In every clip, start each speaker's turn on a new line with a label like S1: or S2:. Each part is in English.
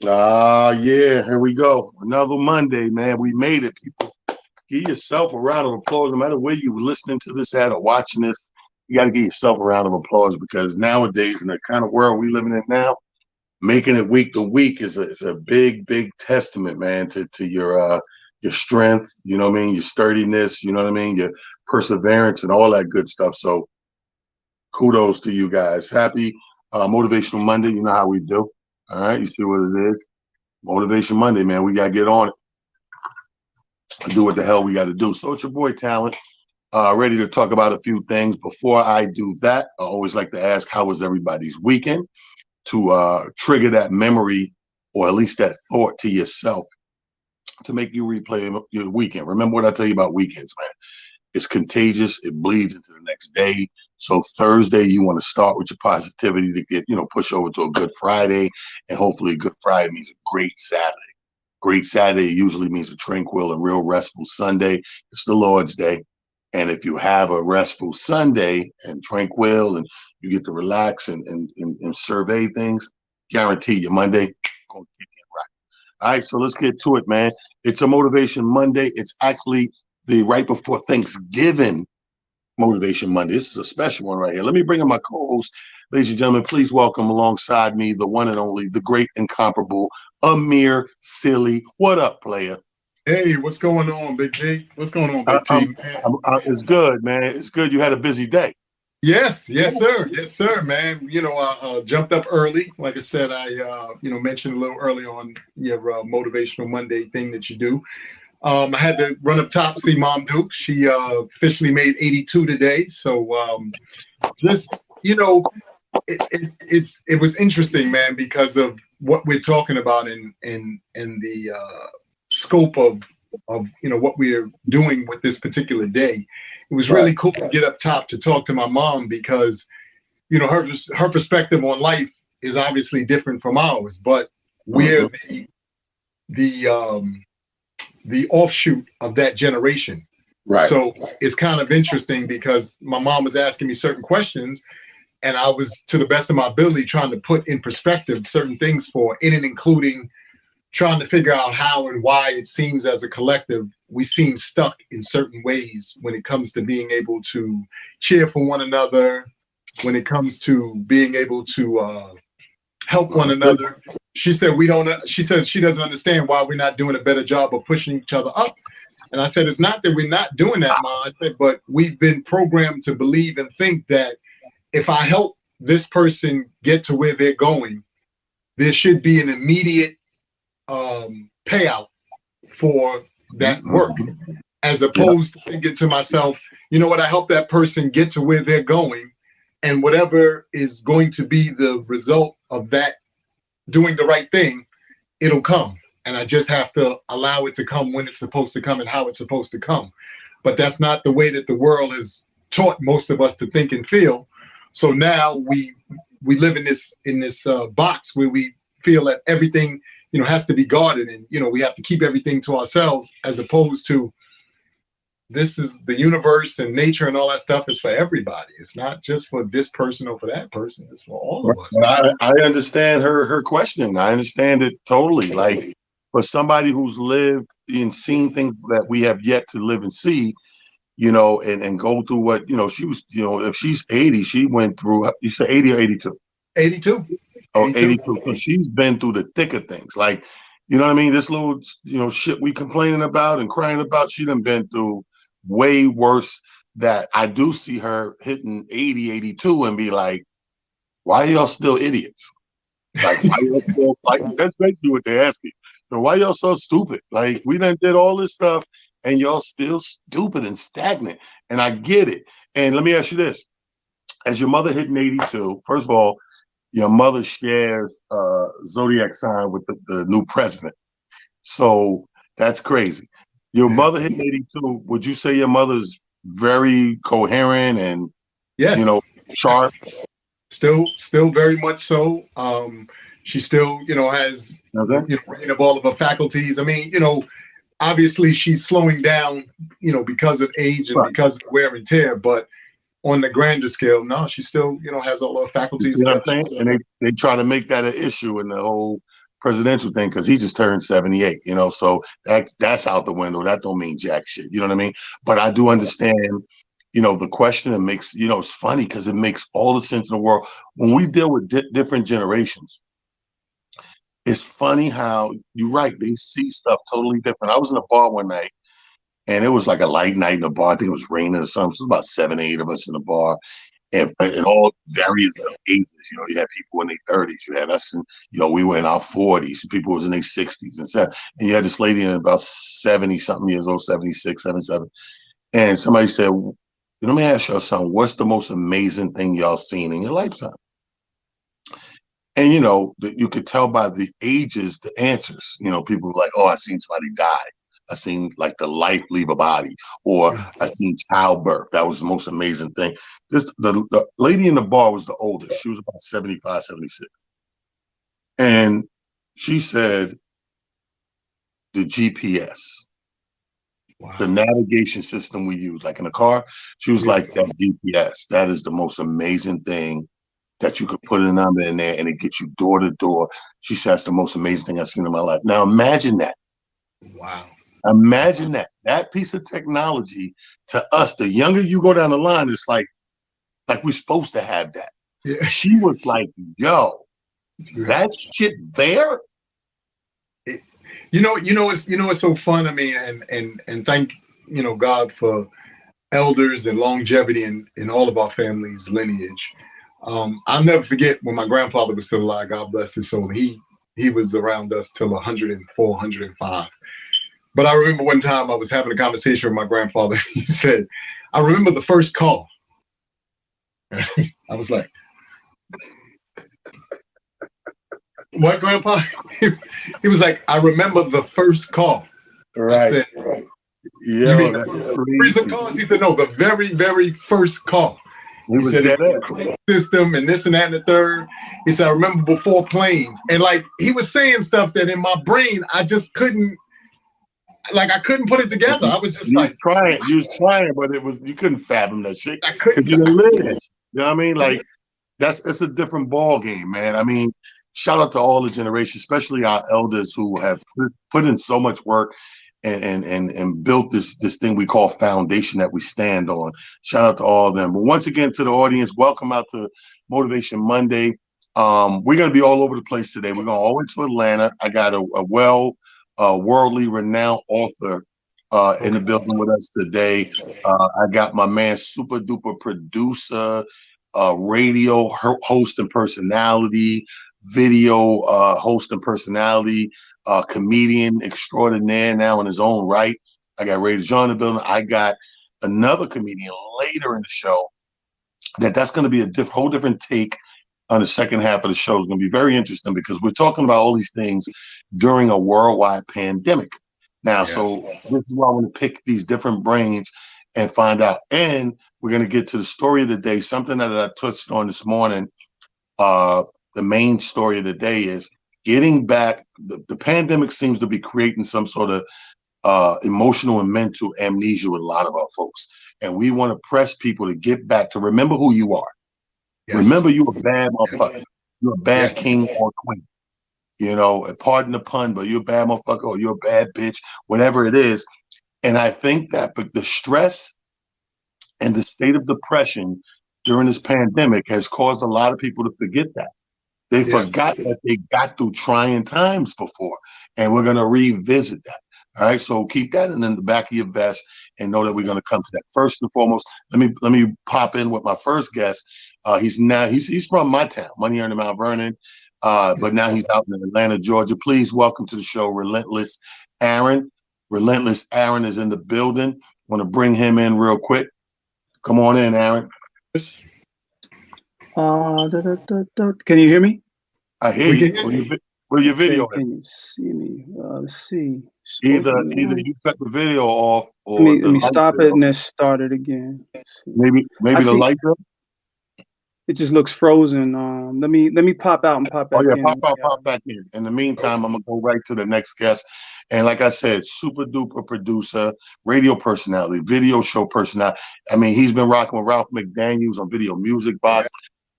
S1: Yeah, here we go. Another Monday, man. We made it, people. Give yourself a round of applause. No matter where you listening to this at or watching this, you got to give yourself a round of applause because nowadays, in the kind of world we living in now, making it week to week is a big, big testament, man, to your strength, you know what I mean, your sturdiness, you know what I mean, your perseverance and all that good stuff. So kudos to you guys. Happy Motivational Monday. You know how we do. All right, you see what it is. Motivation Monday, man. We gotta get on it and do what the hell we gotta do. So it's your boy Talent, ready to talk about a few things. Before I do that, I always like to ask, how was everybody's weekend? To trigger that memory or at least that thought to yourself to make you replay your weekend. Remember what I tell you about weekends, man. It's contagious. It bleeds into the next day. So Thursday, you want to start with your positivity to get, push over to a good Friday. And hopefully a good Friday means a great Saturday. Great Saturday usually means a tranquil and real restful Sunday. It's the Lord's Day. And if you have a restful Sunday and tranquil and you get to relax and survey things, guarantee you Monday, going to kick in right. All right, so let's get to it, man. It's a Motivation Monday. It's actually the right before Thanksgiving Motivation Monday. This is a special one right here. Let me bring in my co-host. Ladies and gentlemen, please welcome alongside me the one and only, the great, incomparable Amir Silly. What up, player?
S2: Hey, what's going on, Big G? What's going on,
S1: I,
S2: Big
S1: I'm,
S2: T? Man.
S1: it's good, man. It's good. You had a busy day.
S2: Yes, sir. Yes, sir, man. I jumped up early. Like I said, I mentioned a little early on your motivational Monday thing that you do. I had to run up top see Mom Duke. She officially made 82 today. So just it was interesting, man, because of what we're talking about in the scope of what we're doing with this particular day. It was
S1: Right.
S2: really cool to get up top to talk to my mom because her perspective on life is obviously different from ours, but we're
S1: Mm-hmm.
S2: the the offshoot of that generation.
S1: Right.
S2: So it's kind of interesting because my mom was asking me certain questions, and I was, to the best of my ability, trying to put in perspective certain things for in and including trying to figure out how and why it seems as a collective we seem stuck in certain ways when it comes to being able to cheer for one another, when it comes to being able to help one another. She said we don't. She said she doesn't understand why we're not doing a better job of pushing each other up. And I said it's not that we're not doing that, Ma. I said, but we've been programmed to believe and think that if I help this person get to where they're going, there should be an immediate payout for that work,
S1: Mm-hmm.
S2: as
S1: Yeah.
S2: opposed to thinking to myself, you know what, I help that person get to where they're going, and whatever is going to be the result of that doing the right thing, it'll come. And I just have to allow it to come when it's supposed to come and how it's supposed to come. But that's not the way that the world has taught most of us to think and feel. So now we live in this box where we feel that everything has to be guarded, and we have to keep everything to ourselves, as opposed to this is the universe and nature and all that stuff is for everybody. It's not just for this person or for that person. It's for all of us.
S1: But I understand her question. I understand it totally. Like for somebody who's lived and seen things that we have yet to live and see, and go through what, she was, if she's 80, she went through, you said 80 or 82?
S2: 82.
S1: Oh,
S2: 82.
S1: 82. So she's been through the thick of things. Like, you know what I mean? This little, shit we complaining about and crying about, she done been through way worse, that I do see her hitting 80, 82 and be like, why are y'all still idiots? Like, why y'all still fighting? That's basically what they're asking. So why y'all so stupid? Like, we done did all this stuff and y'all still stupid and stagnant. And I get it. And let me ask you this. As your mother hitting 82, first of all, your mother shares zodiac sign with the new president. So that's crazy. Your
S2: Yeah.
S1: mother hitting 82, would you say your mother's very coherent and, you
S2: Yes.
S1: know, sharp?
S2: Still very much so. She still, has
S1: Okay.
S2: brain of all of her faculties. I mean, obviously she's slowing down, because of age and
S1: Right.
S2: because of wear and tear. But on the grander scale, no, she still, has all her
S1: You see
S2: faculties
S1: what I'm
S2: left.
S1: saying? And they try to make that an issue in the whole presidential thing because he just turned 78, you know, so that's out the window. That don't mean jack shit. You know what I mean? But I do understand, you know, the question. It makes, you know, it's funny because it makes all the sense in the world. When we deal with different generations, it's funny how you're right. They see stuff totally different. I was in a bar one night and it was like a light night in the bar. I think it was raining or something. So it was about 7, 8 of us in the bar. And all various ages, you know, you had people in their 30s, you had us, and you know, we were in our 40s, people was in their 60s and stuff, and you had this lady in about 70 something years old, 76, 77, and somebody said, "Let me ask y'all something. What's the most amazing thing y'all seen in your lifetime?" And you know, you could tell by the ages, the answers. You know, people were like, "Oh, I seen somebody die. I seen like the life leave a body, or I seen childbirth. That was the most amazing thing." The lady in the bar was the oldest. She was about 75, 76. And she said the GPS, the navigation system we use, like in a car, she was like, that GPS, that is the most amazing thing that you could put a number in there and it gets you door to door. She said, that's the most amazing thing I've seen in my life. Now imagine that.
S2: Wow.
S1: Imagine that piece of technology to us. The younger you go down the line, it's like we're supposed to have that.
S2: Yeah.
S1: She was like, "Yo, that shit there."
S2: It's so fun. I mean, and thank God for elders and longevity in all of our family's lineage. I'll never forget when my grandfather was still alive. God bless his soul. He was around us till 104, 105. But I remember one time I was having a conversation with my grandfather. He said, "I remember the first call." I was like, "What, Grandpa?" He was like, "I remember the first call."
S1: Right.
S2: I said,
S1: "Yeah,
S2: you mean
S1: that's
S2: recent calls?" He said, "No, the very, very first call."
S1: He was
S2: said,
S1: dead
S2: system and this and that and the third. He said, "I remember before planes." And like he was saying stuff that in my brain I just couldn't. Like I couldn't put it together. I was just
S1: you was trying, but you couldn't fathom that shit.
S2: I couldn't.
S1: You didn't live it. You know what I mean? Like it's a different ball game, man. I mean, shout out to all the generations, especially our elders who have put in so much work and built this thing we call foundation that we stand on. Shout out to all of them. But once again, to the audience, welcome out to Motivation Monday. We're gonna be all over the place today. We're going all the way to Atlanta. I got a worldly renowned author in the building with us today. I got my man, super duper producer, radio host and personality, video host and personality, comedian extraordinaire now in his own right. I got Dejon in the building. I got another comedian later in the show that's going to be a whole different take on the second half of the show. Is going to be very interesting because we're talking about all these things during a worldwide pandemic. Now, yes. So this is why I want to pick these different brains and find out. And we're going to get to the story of the day, something that I touched on this morning. The main story of the day is getting back. The pandemic seems to be creating some sort of emotional and mental amnesia with a lot of our folks. And we want to press people to get back to remember who you are. Yes. Remember, you're a bad motherfucker. You're a bad king or queen. You know, pardon the pun, but you're a bad motherfucker or you're a bad bitch, whatever it is. And I think that the stress and the state of depression during this pandemic has caused a lot of people to forget that. They forgot that they got through trying times before, and we're going to revisit that. All right, so keep that in the back of your vest and know that we're going to come to that. First and foremost, let me pop in with my first guest. He's from my town, Money Earned in Mount Vernon, but now he's out in Atlanta, Georgia. Please welcome to the show, Relentless Aaron. Relentless Aaron is in the building. Want to bring him in real quick. Come on in, Aaron.
S3: Can you hear me?
S1: I hear you. Where's your video?
S3: Can you see me? Let's see.
S1: Either you cut the video off, or
S3: let me stop it and then start it again.
S1: Maybe the light up.
S3: It just looks frozen. Let me pop out and pop back in.
S1: Pop back in. In the meantime, I'm gonna go right to the next guest. And like I said, super duper producer, radio personality, video show personality. I mean, he's been rocking with Ralph McDaniels on Video Music Box.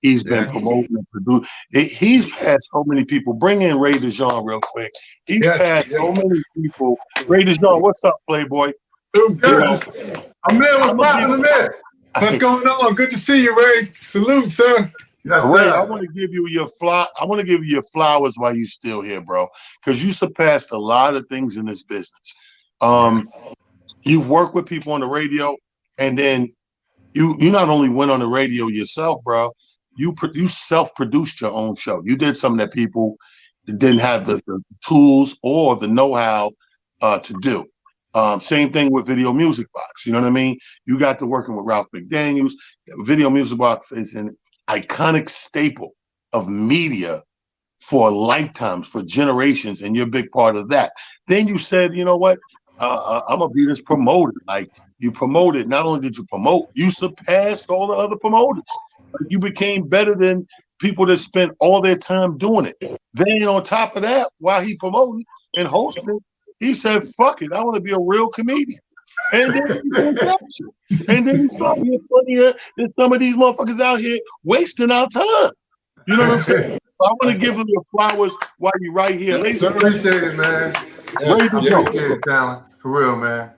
S1: He's been promoting and producing. He's passed so many people. Bring in Ray Dejon real quick. He's passed so many people. Ray Dejon, what's up, Playboy?
S2: Dude,
S4: Amir, what's poppin', Amir?
S2: What's going on? Good to see you, Ray. Salute, sir.
S4: Yes,
S1: Ray,
S4: sir.
S1: I want to give you your flowers while you're still here, bro, because you surpassed a lot of things in this business. You've worked with people on the radio, and then you not only went on the radio yourself, bro. You self-produced your own show. You did something that people didn't have the tools or the know-how to do. Same thing with Video Music Box. You know what I mean? You got to working with Ralph McDaniels. Video Music Box is an iconic staple of media for lifetimes, for generations, and you're a big part of that. Then you said, you know what? I'm gonna be this promoter. Like, you promoted. Not only did you promote, you surpassed all the other promoters. You became better than people that spent all their time doing it. Then on top of that, while he promoting and hosting, he said, "Fuck it, I want to be a real comedian." And then he started being funnier than some of these motherfuckers out here wasting our time. You know what I'm saying? So I want to give him your flowers while you're right here.
S4: I appreciate it, man. I appreciate it, talent. For real, man.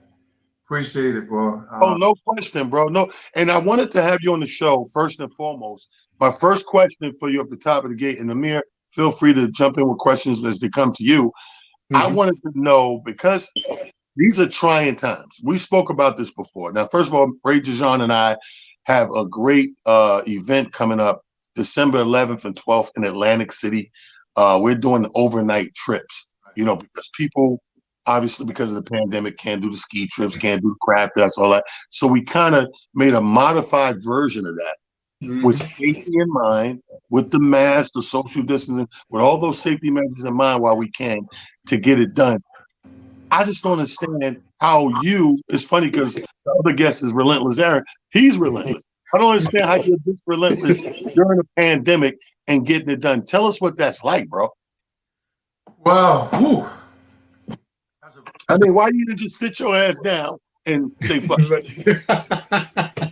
S4: Appreciate it, bro.
S1: Oh, no question, bro. No, and I wanted to have you on the show first and foremost. My first question for you at the top of the gate, and Amir, feel free to jump in with questions as they come to you. I wanted to know, because these are trying times. We spoke about this before. Now, first of all, Ray Dejon and I have a great event coming up December 11th and 12th in Atlantic City. We're doing overnight trips, because people, obviously because of the pandemic, can't do the ski trips, can't do the craft fest, all that. So we kind of made a modified version of that with safety in mind, with the mask, the social distancing, with all those safety measures in mind while we can to get it done. I just don't understand how it's funny because the other guest is Relentless Aaron. He's relentless. I don't understand how you're this relentless during a pandemic and getting it done. Tell us what that's like, bro.
S4: Wow. Whew.
S1: I mean, why you didn't just sit your ass down and say fuck?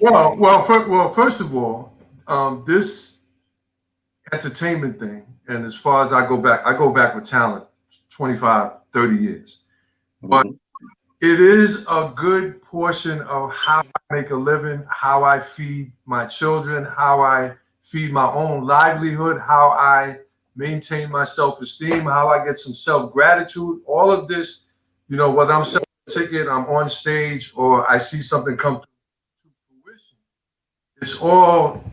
S4: Well, first of all, this entertainment thing, and as far as I go back with talent 25, 30 years. But it is a good portion of how I make a living, how I feed my children, how I feed my own livelihood, how I maintain my self-esteem, how I get some self-gratitude. All of this, whether I'm selling a ticket, I'm on stage, or I see something come to fruition, it's all,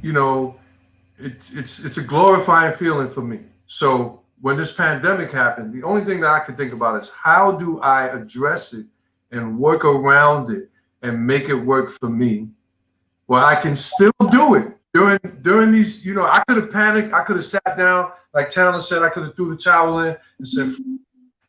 S4: it's a glorifying feeling for me. So when this pandemic happened, the only thing that I could think about is how do I address it and work around it and make it work for me, where I can still do it during these, I could have panicked, I could have sat down, like Talon said, I could have threw the towel in and said,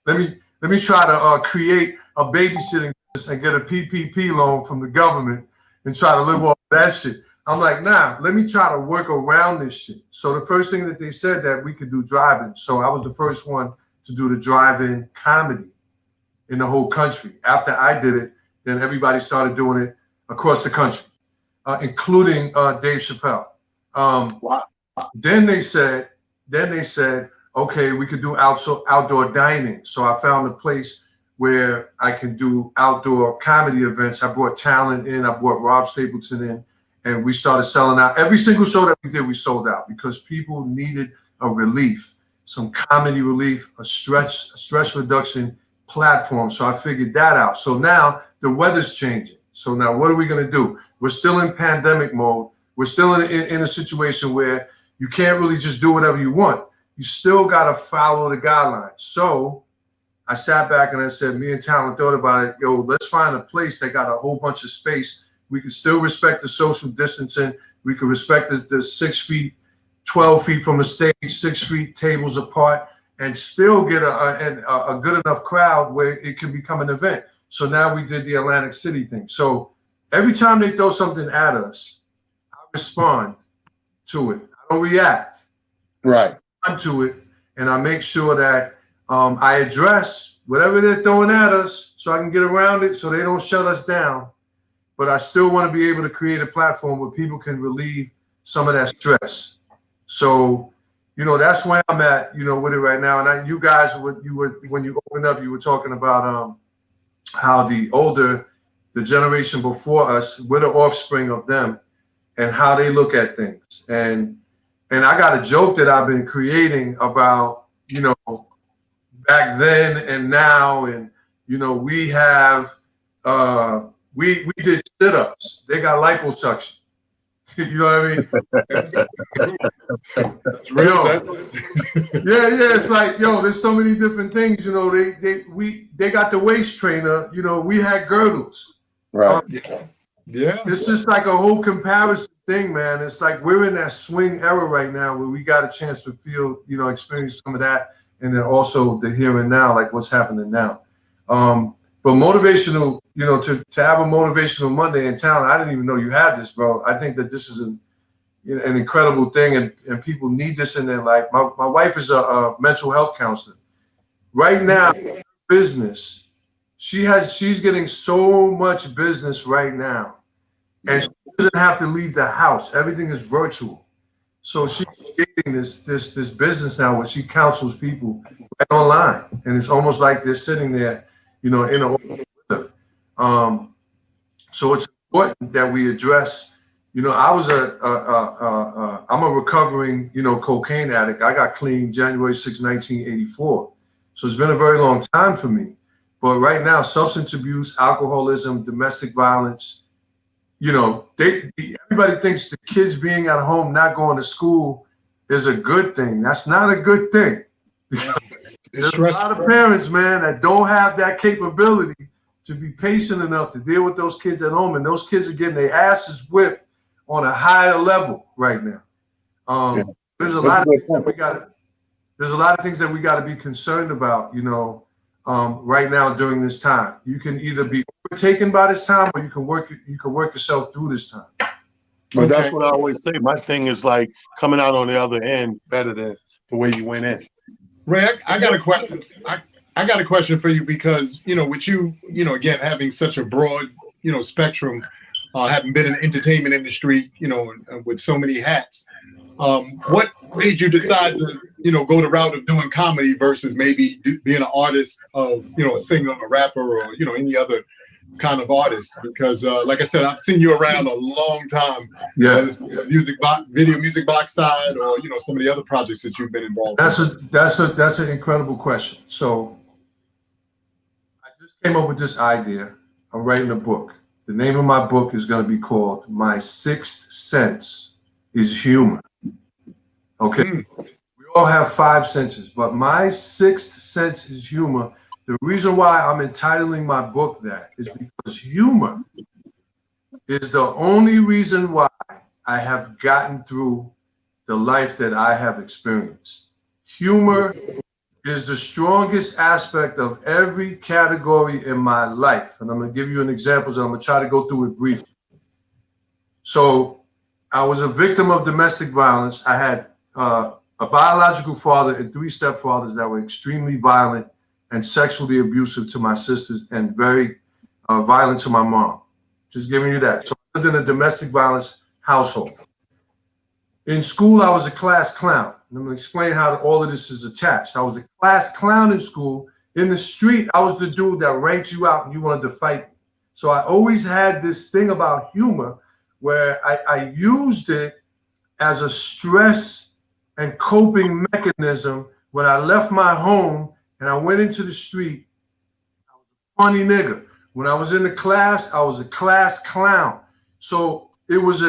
S4: let me try to create a babysitting business and get a PPP loan from the government and try to live off that shit. I'm like, nah, let me try to work around this shit. So the first thing that they said that we could do drive-in. So I was the first one to do the drive-in comedy in the whole country. After I did it, then everybody started doing it across the country, including Dave Chappelle.
S1: Wow.
S4: Then they said, okay, we could do outdoor dining. So I found a place where I can do outdoor comedy events. I brought talent in. I brought Rob Stapleton in. And we started selling out. Every single show that we did, we sold out because people needed a relief, some comedy relief, a stress reduction platform. So I figured that out. So now the weather's changing. So now what are we going to do? We're still in pandemic mode. We're still in a situation where you can't really just do whatever you want. You still got to follow the guidelines. So I sat back and I said, me and Talon thought about it. Yo, let's find a place that got a whole bunch of space. We can still respect the social distancing. We can respect the 6 feet, 12 feet from the stage, 6 feet tables apart, and still get a good enough crowd where it can become an event. So now we did the Atlantic City thing. So every time they throw something at us, I respond to it. I don't react.
S1: Right.
S4: I respond to it, and I make sure that I address whatever they're throwing at us so I can get around it so they don't shut us down. But I still want to be able to create a platform where people can relieve some of that stress. So, you know, that's where I'm at, you know, with it right now. And you guys, when you opened up, you were talking about how the generation before us, we're the offspring of them, and how they look at things. And I got a joke that I've been creating about, you know, back then and now, and you know, we have we did sit-ups. They got liposuction. You know what I mean? Yeah. It's like, yo, there's so many different things. You know, they got the waist trainer. You know, we had girdles.
S1: Right.
S2: Yeah.
S4: It's just like a whole comparison thing, man. It's like we're in that swing era right now where we got a chance to feel, you know, experience some of that, and then also the here and now, like what's happening now. But motivational, you know, to have a motivational Monday in town, I didn't even know you had this, bro. I think that this is an incredible thing, and people need this in their life. My wife is a mental health counselor. Right now, business, she's getting so much business right now, and she doesn't have to leave the house. Everything is virtual. So she's creating this business now where she counsels people right online, and it's almost like they're sitting there, you know, in a. So it's important that we address. You know, I'm a recovering, you know, cocaine addict. I got clean January 6, 1984. So it's been a very long time for me. But right now, substance abuse, alcoholism, domestic violence, you know, everybody thinks the kids being at home, not going to school is a good thing. That's not a good thing. There's a lot of parents, man, that don't have that capability to be patient enough to deal with those kids at home. And those kids are getting their asses whipped on a higher level right now. There's a lot of things that we got to be concerned about, you know, right now during this time. You can either be overtaken by this time, or you can work yourself through this time.
S1: But that's what I always say. My thing is like coming out on the other end better than the way you went in.
S2: Ray, I got a question. I got a question for you because, you know, with you, you know, again, having such a broad, you know, spectrum, having been in the entertainment industry, you know, with so many hats, what made you decide to, you know, go the route of doing comedy versus maybe being an artist of, you know, a singer, a rapper, or, you know, any other kind of artist? Because, like I said, I've seen you around a long time.
S4: Yeah.
S2: Video music box side, or, you know, some of the other projects that you've been involved in.
S4: That's an incredible question. So I just came up with this idea. I'm writing a book. The name of my book is going to be called My Sixth Sense is Humor. Okay. We all have 5 senses, but my sixth sense is humor. The reason why I'm entitling my book that is because humor is the only reason why I have gotten through the life that I have experienced. Humor is the strongest aspect of every category in my life. And I'm going to give you an example, so I'm going to try to go through it briefly. So I was a victim of domestic violence. I had a biological father and 3 stepfathers that were extremely violent and sexually abusive to my sisters, and very violent to my mom. Just giving you that. So I lived in a domestic violence household. In school, I was a class clown. And I'm going to explain how all of this is attached. I was a class clown in school. In the street, I was the dude that ranked you out and you wanted to fight me. So I always had this thing about humor where I used it as a stress and coping mechanism. When I left my home and I went into the street, I was a funny nigga. When I was in the class, I was a class clown. So I was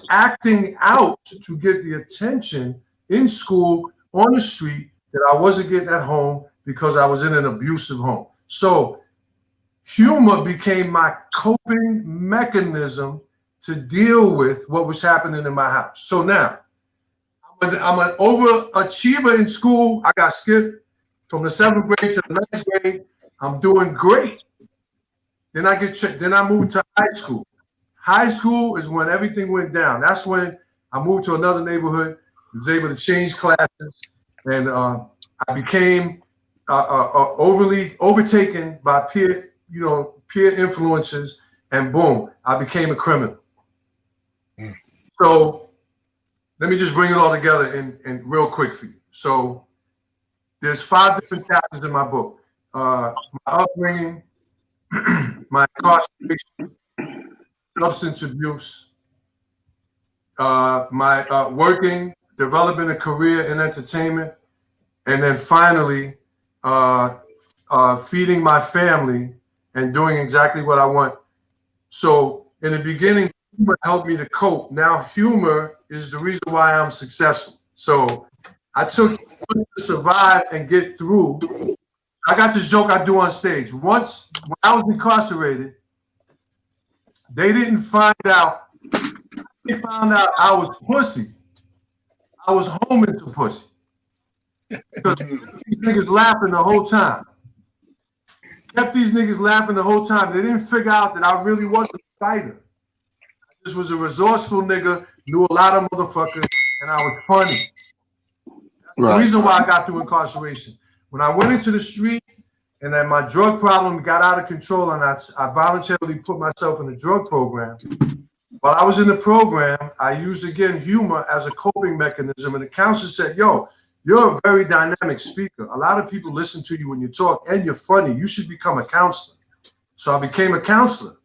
S4: acting out to get the attention in school, on the street, that I wasn't getting at home because I was in an abusive home. So humor became my coping mechanism to deal with what was happening in my house. So now, I'm an overachiever in school. I got skipped from the 7th grade to the 9th grade. I'm doing great. Then I moved to high school. High school is when everything went down. That's when I moved to another neighborhood, was able to change classes, and I became overly overtaken by peer influences, and boom, I became a criminal. So let me just bring it all together in real quick for you. So there's 5 different chapters in my book. My upbringing, my incarceration, substance abuse, my working, developing a career in entertainment, and then finally feeding my family and doing exactly what I want. So in the beginning, humor helped me to cope. Now humor is the reason why I'm successful. So I took to survive and get through. I got this joke I do on stage. Once when I was incarcerated, they didn't find out. They found out I was pussy. I was homing to pussy. Because these niggas laughing the whole time. Kept these niggas laughing the whole time. They didn't figure out that I really wasn't a fighter. I just was a resourceful nigga, knew a lot of motherfuckers, and I was funny. That's the reason why I got through incarceration. When I went into the street and then my drug problem got out of control and I voluntarily put myself in a drug program, while I was in the program, I used, again, humor as a coping mechanism. And the counselor said, yo, you're a very dynamic speaker. A lot of people listen to you when you talk, and you're funny. You should become a counselor. So I became a counselor.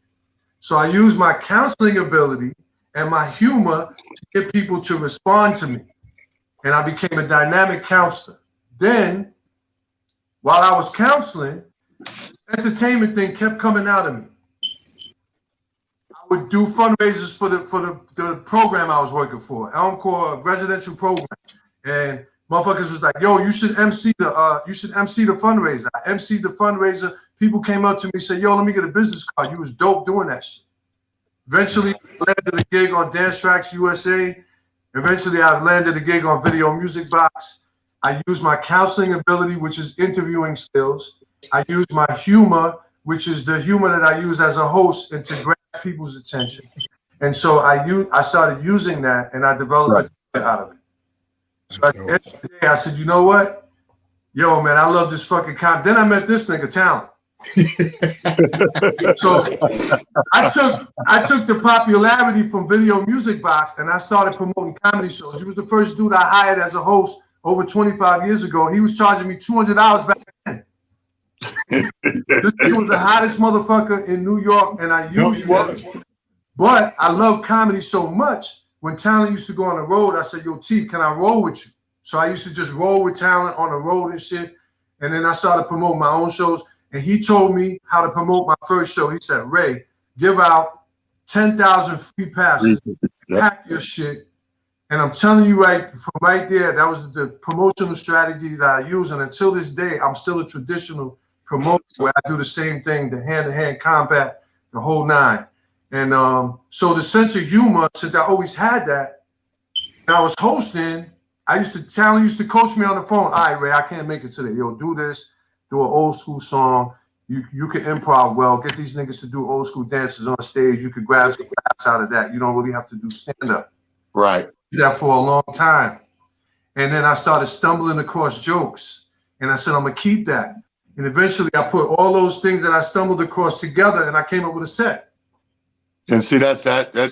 S4: So I used my counseling ability and my humor to get people to respond to me. And I became a dynamic counselor. Then, while I was counseling, this entertainment thing kept coming out of me. I would do fundraisers for the program I was working for, Elmcore residential program. And motherfuckers was like, yo, you should MC the fundraiser. I MC'd the fundraiser. People came up to me and said, yo, let me get a business card. You was dope doing that shit. Eventually, I landed a gig on Dance Tracks USA. Eventually, I landed a gig on Video Music Box. I used my counseling ability, which is interviewing skills. I used my humor, which is the humor that I use as a host, and to grab people's attention. And so I started using that, and I developed a out of it. So at the end of the day, I said, you know what? Yo, man, I love this fucking comp. Then I met this nigga, Talent. So I took the popularity from Video Music Box and I started promoting comedy shows. He was the first dude I hired as a host over 25 years ago. He was charging me $200 back then. This nigga was the hottest motherfucker in New York, and I used him. But I love comedy so much. When Talent used to go on the road, I said, yo, T, can I roll with you? So I used to just roll with Talent on the road and shit. And then I started promoting my own shows. And he told me how to promote my first show. He said, Ray, give out 10,000 free passes, pack your shit. And I'm telling you right there, that was the promotional strategy that I use. And until this day, I'm still a traditional promoter where I do the same thing, the hand-to-hand combat, the whole nine. And so the sense of humor, since I always had that, and I was hosting, Talent used to coach me on the phone. All right, Ray, I can't make it today. Yo, do this, do an old school song. You can improv well. Get these niggas to do old school dances on stage. You could grab some laughs out of that. You don't really have to do stand-up.
S1: Right.
S4: Did that for a long time. And then I started stumbling across jokes. And I said, I'm going to keep that. And eventually I put all those things that I stumbled across together and I came up with a set.
S1: And see, that's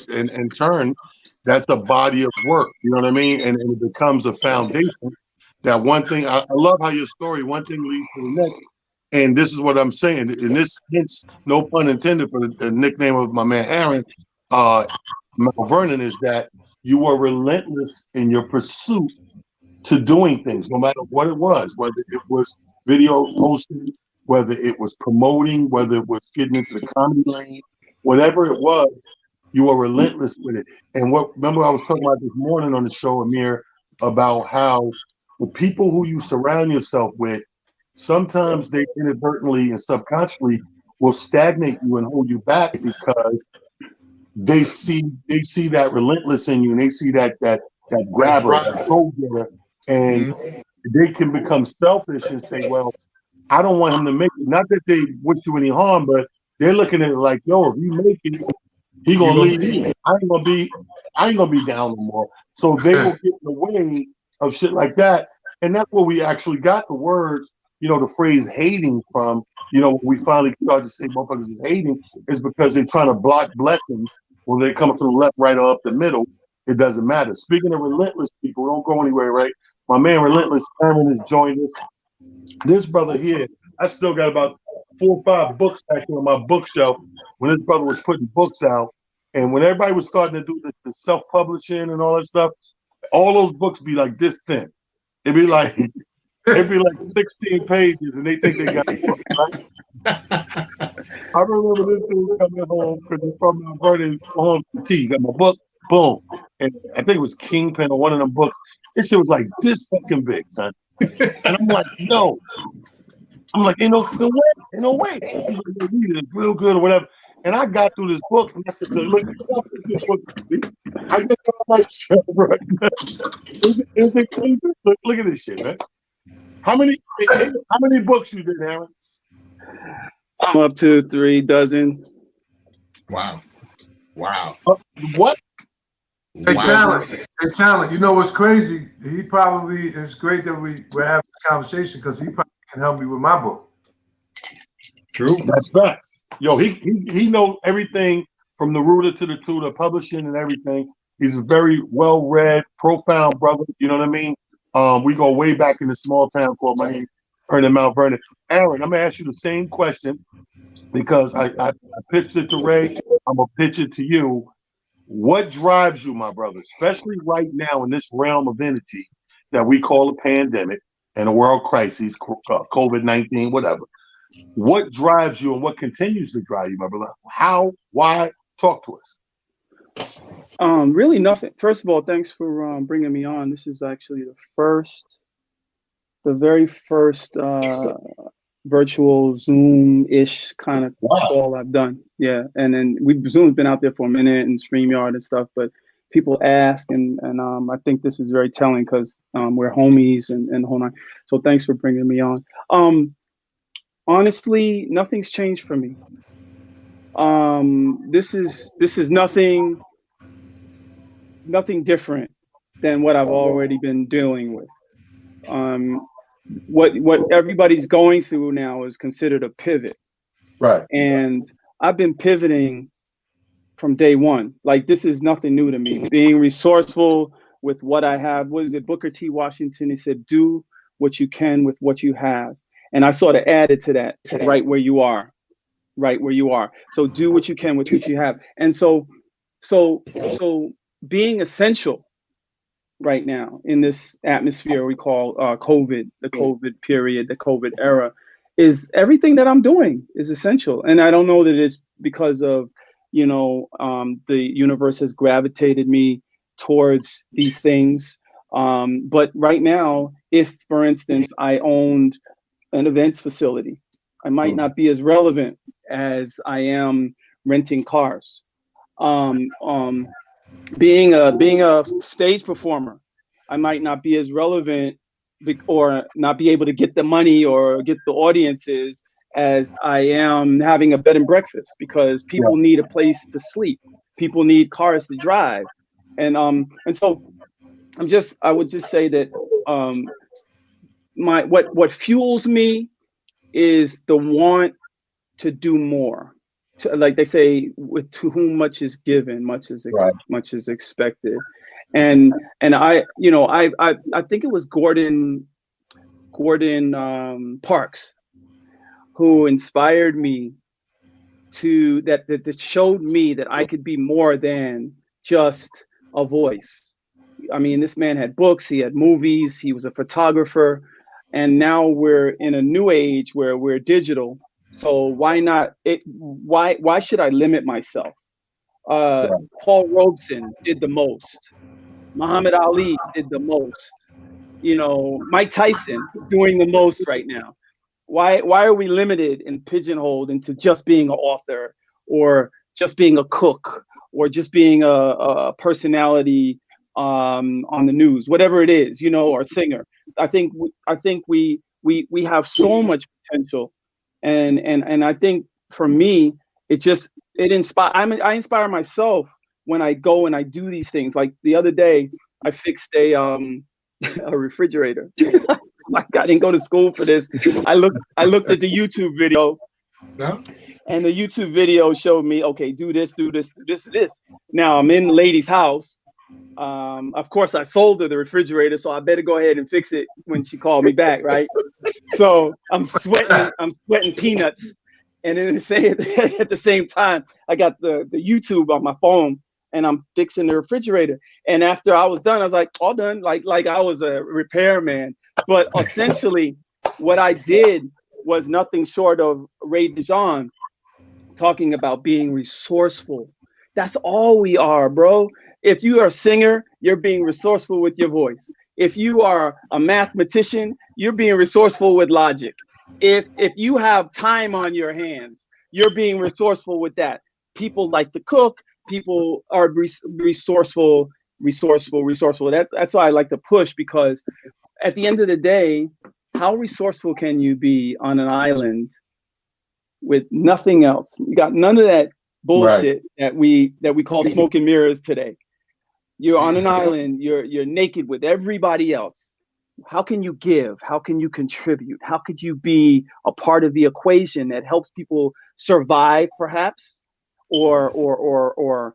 S1: in turn, that's a body of work. You know what I mean? And it becomes a foundation. That one thing, I love how your story, one thing leads to the next. And this is what I'm saying. And this hits, no pun intended, for the nickname of my man Aaron, Mount Vernon, is that you were relentless in your pursuit to doing things, no matter what it was, whether it was video hosting, whether it was promoting, whether it was getting into the comedy lane, whatever it was, you were relentless with it. And remember I was talking about this morning on the show, Amir, about how the people who you surround yourself with, sometimes they inadvertently and subconsciously will stagnate you and hold you back because they see that relentless in you, and they see that grabber, that go-getter, and they can become selfish and say, well, I don't want him to make it. Not that they wish you any harm, but they're looking at it like, yo, if he make it, he gonna leave me. I ain't gonna be down no more. So they will get in the way of shit like that. And that's where we actually got the word, the phrase hating from, when we finally started to say motherfuckers is hating, is because they're trying to block blessings, or they're coming from the left, right, or up the middle, it doesn't matter. Speaking of Relentless people, don't go anywhere, right? My man Relentless Herman has joined us. This brother here, I still got about 4 or 5 books actually on my bookshelf when this brother was putting books out. And when everybody was starting to do the self-publishing and all that stuff, all those books be like this thin. It'd be like 16 pages, and they think they got a book, right? I remember this dude coming home because he's from Mount Vernon, home for tea. Got my book, boom. And I think it was Kingpin or one of them books. This shit was like this fucking big, son. And I'm like, no. I'm like, ain't no way. Ain't no way. I'm like, read it. It's real good or whatever. And I got through this book, and I said, look, this book. I just got my shelf right now. Look at this shit, man. How many books you did, Aaron?
S3: I'm up to 3 dozen.
S2: Wow.
S1: What?
S4: Hey, Talent. You know what's crazy? He probably, it's great that we're having this conversation because he probably can help me with my book.
S2: True.
S1: That's facts. Yo, he knows everything from the rooter to the tutor, publishing and everything. He's a very well-read, profound brother. You know what I mean? We go way back in the small town called my name, in Mount Vernon. Aaron, I'm gonna ask you the same question because I pitched it to Ray. I'm gonna pitch it to you. What drives you, my brother, especially right now in this realm of entity that we call a pandemic and a world crisis, COVID-19, whatever? What drives you and what continues to drive you, my brother? How? Why? Talk to us.
S3: Really nothing. First of all, thanks for bringing me on. This is actually the very first virtual Zoom-ish kind of call I've done. Yeah, and then Zoom's been out there for a minute and StreamYard and stuff, but people ask, and I think this is very telling because we're homies and the whole nine. So thanks for bringing me on. Honestly, nothing's changed for me. This is nothing different than what I've already been dealing with. What everybody's going through now is considered a pivot.
S1: Right.
S3: And I've been pivoting from day one. Like, this is nothing new to me. Being resourceful with what I have. What is it? Booker T. Washington, he said, do what you can with what you have. And I sort of added to that, right where you are. Right where you are. So do what you can with what you have. And so being essential right now in this atmosphere we call COVID, the COVID period, the COVID era, is everything that I'm doing is essential. And I don't know that it's because of, the universe has gravitated me towards these things. But right now, if, for instance, I owned an events facility, I might not be as relevant as I am renting cars. Being a stage performer, I might not be as relevant or not be able to get the money or get the audiences as I am having a bed and breakfast, because people need a place to sleep. People need cars to drive. And so I would just say that what fuels me is the want to do more. Like they say, to whom much is given, much is expected. And I think it was Gordon Parks who inspired me that showed me that I could be more than just a voice. I mean, this man had books, he had movies, he was a photographer, and now we're in a new age where we're digital. So why not? Why should I limit myself? Paul Robeson did the most. Muhammad Ali did the most. Mike Tyson doing the most right now. Why are we limited and pigeonholed into just being an author or just being a cook or just being a personality on the news, whatever it is, or singer? I think we have so much potential, and I think for me I inspire myself when I go and I do these things. Like the other day, I fixed a refrigerator. I didn't go to school for this. I looked at the YouTube video, and the YouTube video showed me, okay, do this, do this, do this, do this. Now I'm in the lady's house, Of course, I sold her the refrigerator, so I better go ahead and fix it when she called me back, right? So I'm sweating peanuts, and then at the same time, I got the YouTube on my phone, and I'm fixing the refrigerator. And after I was done, I was like, all done, like I was a repairman. But essentially, what I did was nothing short of Ray Dejon talking about being resourceful. That's all we are, bro. If you are a singer, you're being resourceful with your voice. If you are a mathematician, you're being resourceful with logic. If you have time on your hands, you're being resourceful with that. People like to cook. People are resourceful. That's why I like to push, because at the end of the day, how resourceful can you be on an island with nothing else? You got none of that bullshit that we call smoke and mirrors today. You're on an island, you're naked with everybody else. How can you give? How can you contribute? How could you be a part of the equation that helps people survive, perhaps, or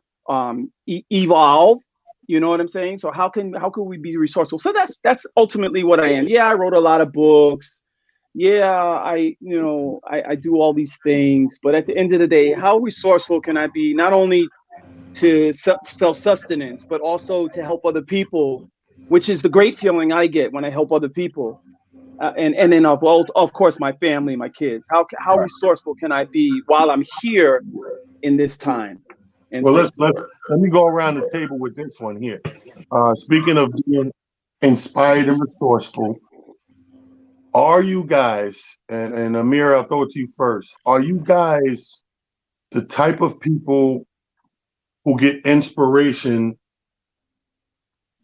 S3: evolve? You know what I'm saying? So how can we be resourceful? So that's ultimately what I am. Yeah, I wrote a lot of books. Yeah, I do all these things, but at the end of the day, how resourceful can I be, not only to self-sustenance, but also to help other people, which is the great feeling I get when I help other people, and then of course my family, my kids. How resourceful can I be while I'm here in this time? And
S1: well, let me go around the table with this one here. Speaking of being inspired and resourceful, are you guys, and Amir, I'll throw it to you first, are you guys the type of people who get inspiration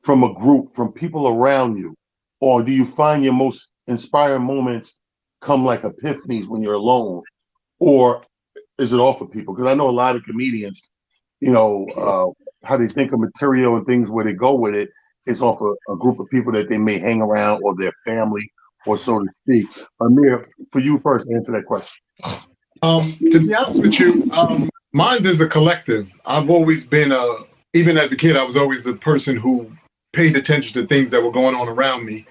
S1: from a group, from people around you? Or do you find your most inspiring moments come like epiphanies when you're alone? Or is it off of people? Because I know a lot of comedians, how they think of material and things, where they go with it, it's off a group of people that they may hang around, or their family, or so to speak. Amir, for you first, answer that question.
S2: To be honest with you, mine is a collective. I've always been even as a kid, I was always a person who paid attention to things that were going on around me,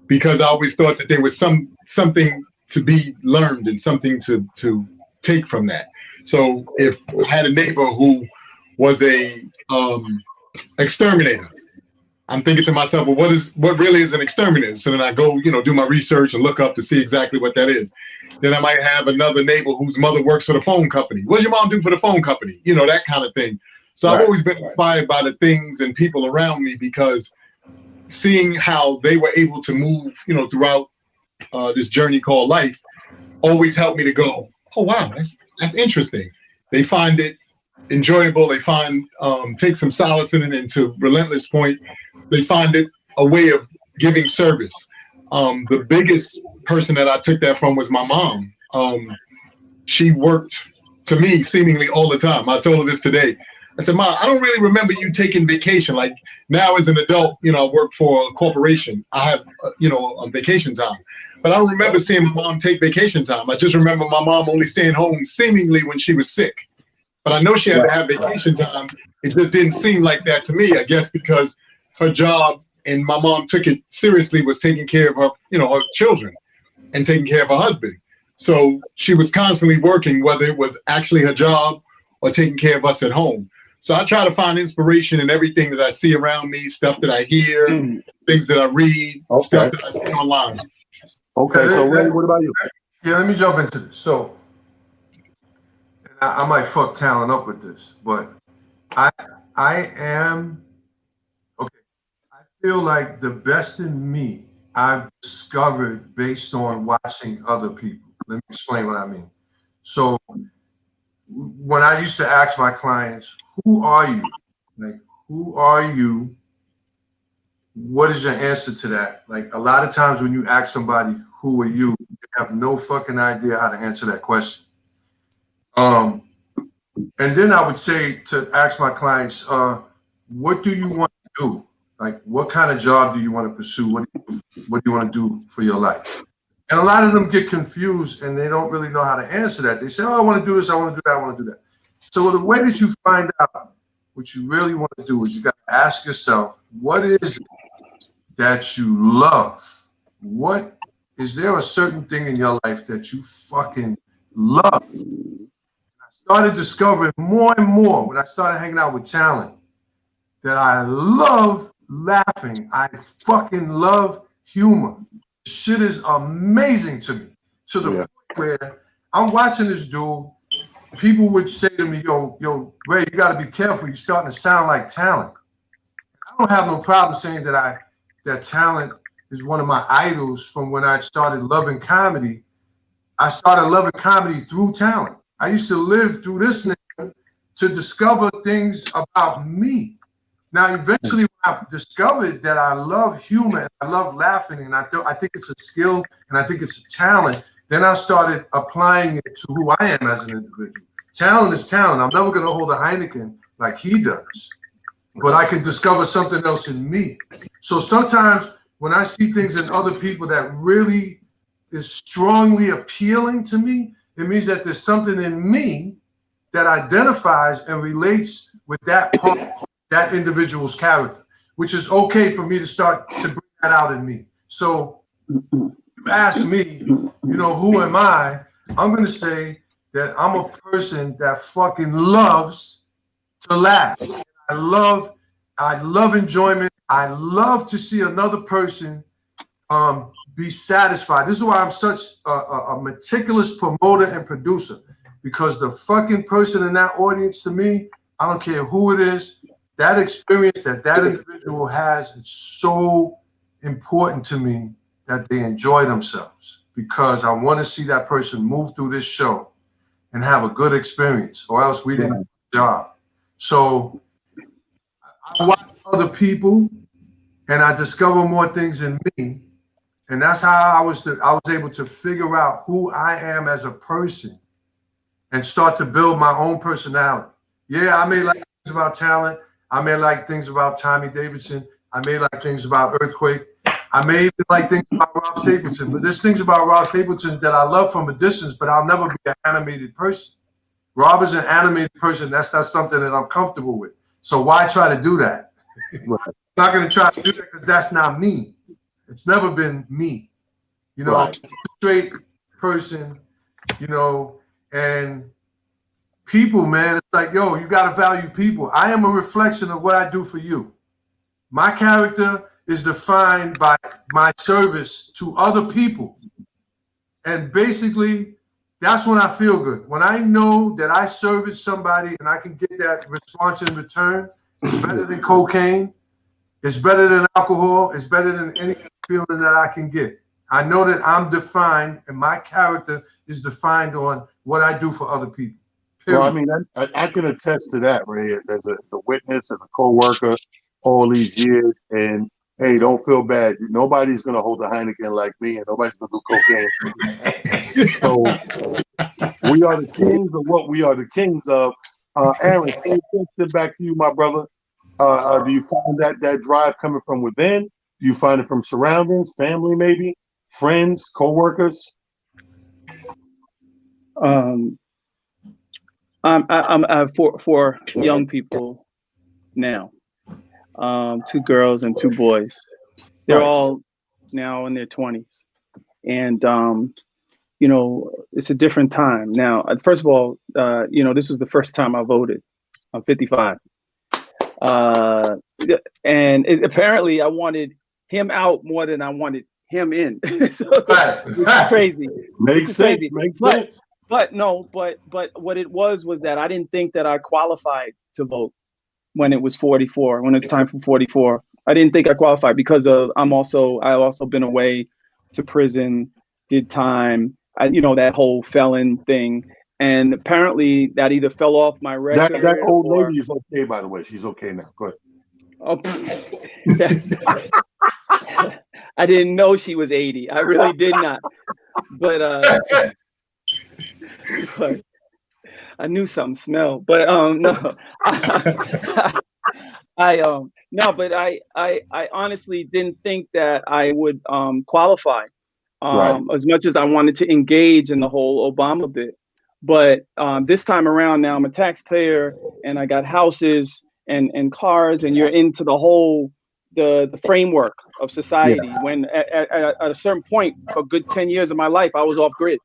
S2: because I always thought that there was something to be learned and something to take from that. So if I had a neighbor who was a exterminator, I'm thinking to myself, well, what really is an exterminator? So then I go, do my research and look up to see exactly what that is. Then I might have another neighbor whose mother works for the phone company. What does your mom do for the phone company? That kind of thing. So I've always been inspired by the things and people around me, because seeing how they were able to move, throughout this journey called life, always helped me to go, oh, wow, that's interesting. They find it enjoyable. They find, take some solace in it. And to Relentless point, they find it a way of giving service. The biggest person that I took that from was my mom. She worked, to me, seemingly all the time. I told her this today. I said, Ma, I don't really remember you taking vacation. Like now as an adult, I work for a corporation. I have, vacation time. But I don't remember seeing my mom take vacation time. I just remember my mom only staying home seemingly when she was sick. But I know she had to have vacation time. It just didn't seem like that to me, I guess, because her job, and my mom took it seriously, was taking care of her, her children and taking care of her husband. So she was constantly working, whether it was actually her job or taking care of us at home. So I try to find inspiration in everything that I see around me, stuff that I hear, things that I read, stuff that I see online.
S1: Okay, so Ray, what about you?
S4: Yeah, let me jump into this. So I might fuck talent up with this, but I am, okay, I feel like the best in me I've discovered based on watching other people. Let me explain what I mean. So when I used to ask my clients, who are you? Like, who are you? What is your answer to that? Like, a lot of times when you ask somebody, who are you? They have no fucking idea how to answer that question. And then I would say to ask my clients, what do you want to do? Like, what kind of job do you want to pursue? What do you want to do for your life? And a lot of them get confused and they don't really know how to answer that. They say, oh, I want to do this, I want to do that, I want to do that. So the way that you find out what you really want to do is you got to ask yourself, what is it that you love? What is there a certain thing in your life that you fucking love? I started discovering more and more when I started hanging out with talent that I love laughing. I fucking love humor. Shit is amazing to me, to the point where I'm watching this dude. People would say to me, yo, Ray, you got to be careful. You're starting to sound like talent. I don't have no problem saying that talent is one of my idols from when I started loving comedy. I started loving comedy through talent. I used to live through this nigga to discover things about me. Now, eventually, when I discovered that I love humor and I love laughing, and I think it's a skill and I think it's a talent, then I started applying it to who I am as an individual. Talent is talent. I'm never going to hold a Heineken like he does, but I can discover something else in me. So sometimes when I see things in other people that really is strongly appealing to me, it means that there's something in me that identifies and relates with that part, that individual's character, which is okay for me to start to bring that out in me. So you ask me, who am I? I'm going to say that I'm a person that fucking loves to laugh. I love enjoyment. I love to see another person be satisfied. This is why I'm such a meticulous promoter and producer, because the fucking person in that audience, to me, I don't care who it is, that experience that individual has, it's so important to me that they enjoy themselves, because I want to see that person move through this show and have a good experience, or else we didn't do the job. So I watch other people and I discover more things in me. And that's how I was able to figure out who I am as a person and start to build my own personality. Yeah, I may like things about talent. I may like things about Tommy Davidson. I may like things about Earthquake. I may even like things about Rob Stapleton. But there's things about Rob Stapleton that I love from a distance, but I'll never be an animated person. Rob is an animated person. That's not something that I'm comfortable with. So why try to do that? Right. I'm not going to try to do that because that's not me. It's never been me. Right. I'm a straight person, and people, man, it's like, yo, you got to value people. I am a reflection of what I do for you. My character is defined by my service to other people. And basically, that's when I feel good. When I know that I service somebody and I can get that response in return, it's better than cocaine. It's better than alcohol. It's better than any feeling that I can get. I know that I'm defined and my character is defined on what I do for other people. Period.
S1: Well, I mean, I can attest to that, Ray, as a witness, as a co-worker, all these years. And hey, don't feel bad. Nobody's going to hold a Heineken like me, and nobody's going to do cocaine. So we are the kings of what we are the kings of. Aaron, same question back to you, my brother. Do you find that drive coming from within? Do you find it from surroundings, family, maybe, friends, co-workers?
S3: I'm for young people now. 2 girls and 2 boys. They're all now in their 20s, and it's a different time now. First of all, this was the first time I voted. I'm 55, and apparently I wanted him out more than I wanted him in. So it's crazy.
S1: Makes sense. Makes sense.
S3: But what it was that I didn't think that I qualified to vote when it was 44. When it's time for 44, I didn't think I qualified because of I also been away to prison, did time. That whole felon thing. And apparently that either fell off my record.
S1: That old lady is okay, by the way. She's okay now. Go ahead.
S3: Oh, I didn't know she was 80. I really did not. But I knew something smelled. But no. I honestly didn't think that I would qualify as much as I wanted to engage in the whole Obama bit. But this time around, now I'm a taxpayer and I got houses and cars, and you're into the whole the framework of society. When at a certain point, a good 10 years of my life, I was off grid.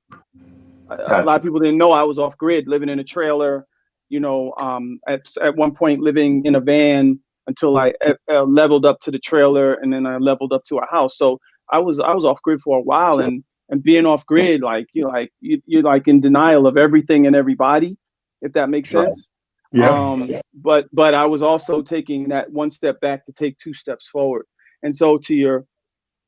S3: A lot of people didn't know I was off grid, living in a trailer. At one point living in a van until I leveled up to the trailer, and then I leveled up to a house. So I was off grid for a while, and being off grid, like you're like in denial of everything and everybody, if that makes sense.
S1: Yeah.
S3: But I was also taking that one step back to take two steps forward. And so to your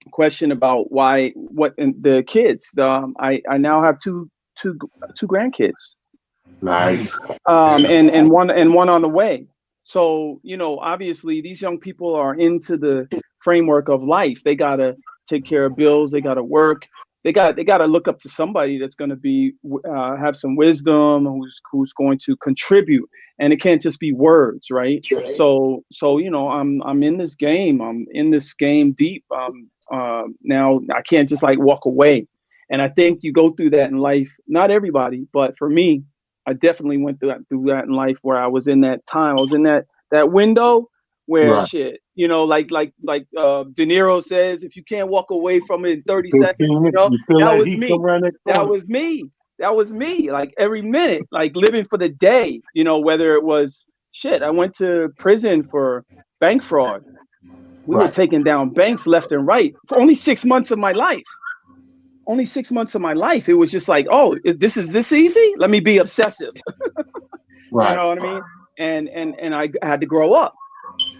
S3: question about the kids, I now have two grandkids.
S1: Nice.
S3: And one on the way. So, obviously these young people are into the framework of life. They gotta take care of bills. They gotta work. They gotta look up to somebody that's gonna be have some wisdom, who's going to contribute. And it can't just be words, right? So I'm in this game. I'm in this game deep. Now I can't just like walk away. And I think you go through that in life. Not everybody, but for me, I definitely went through that in life, where I was in that time. I was in that window where shit, like De Niro says, if you can't walk away from it in 30 seconds, that was me. That was me. Like every minute, like living for the day, whether it was shit. I went to prison for bank fraud. We were taking down banks left and right for only 6 months of my life. Only 6 months of my life. It was just like, oh, this is this easy? Let me be obsessive.
S1: Right.
S3: You know what I mean? And I had to grow up.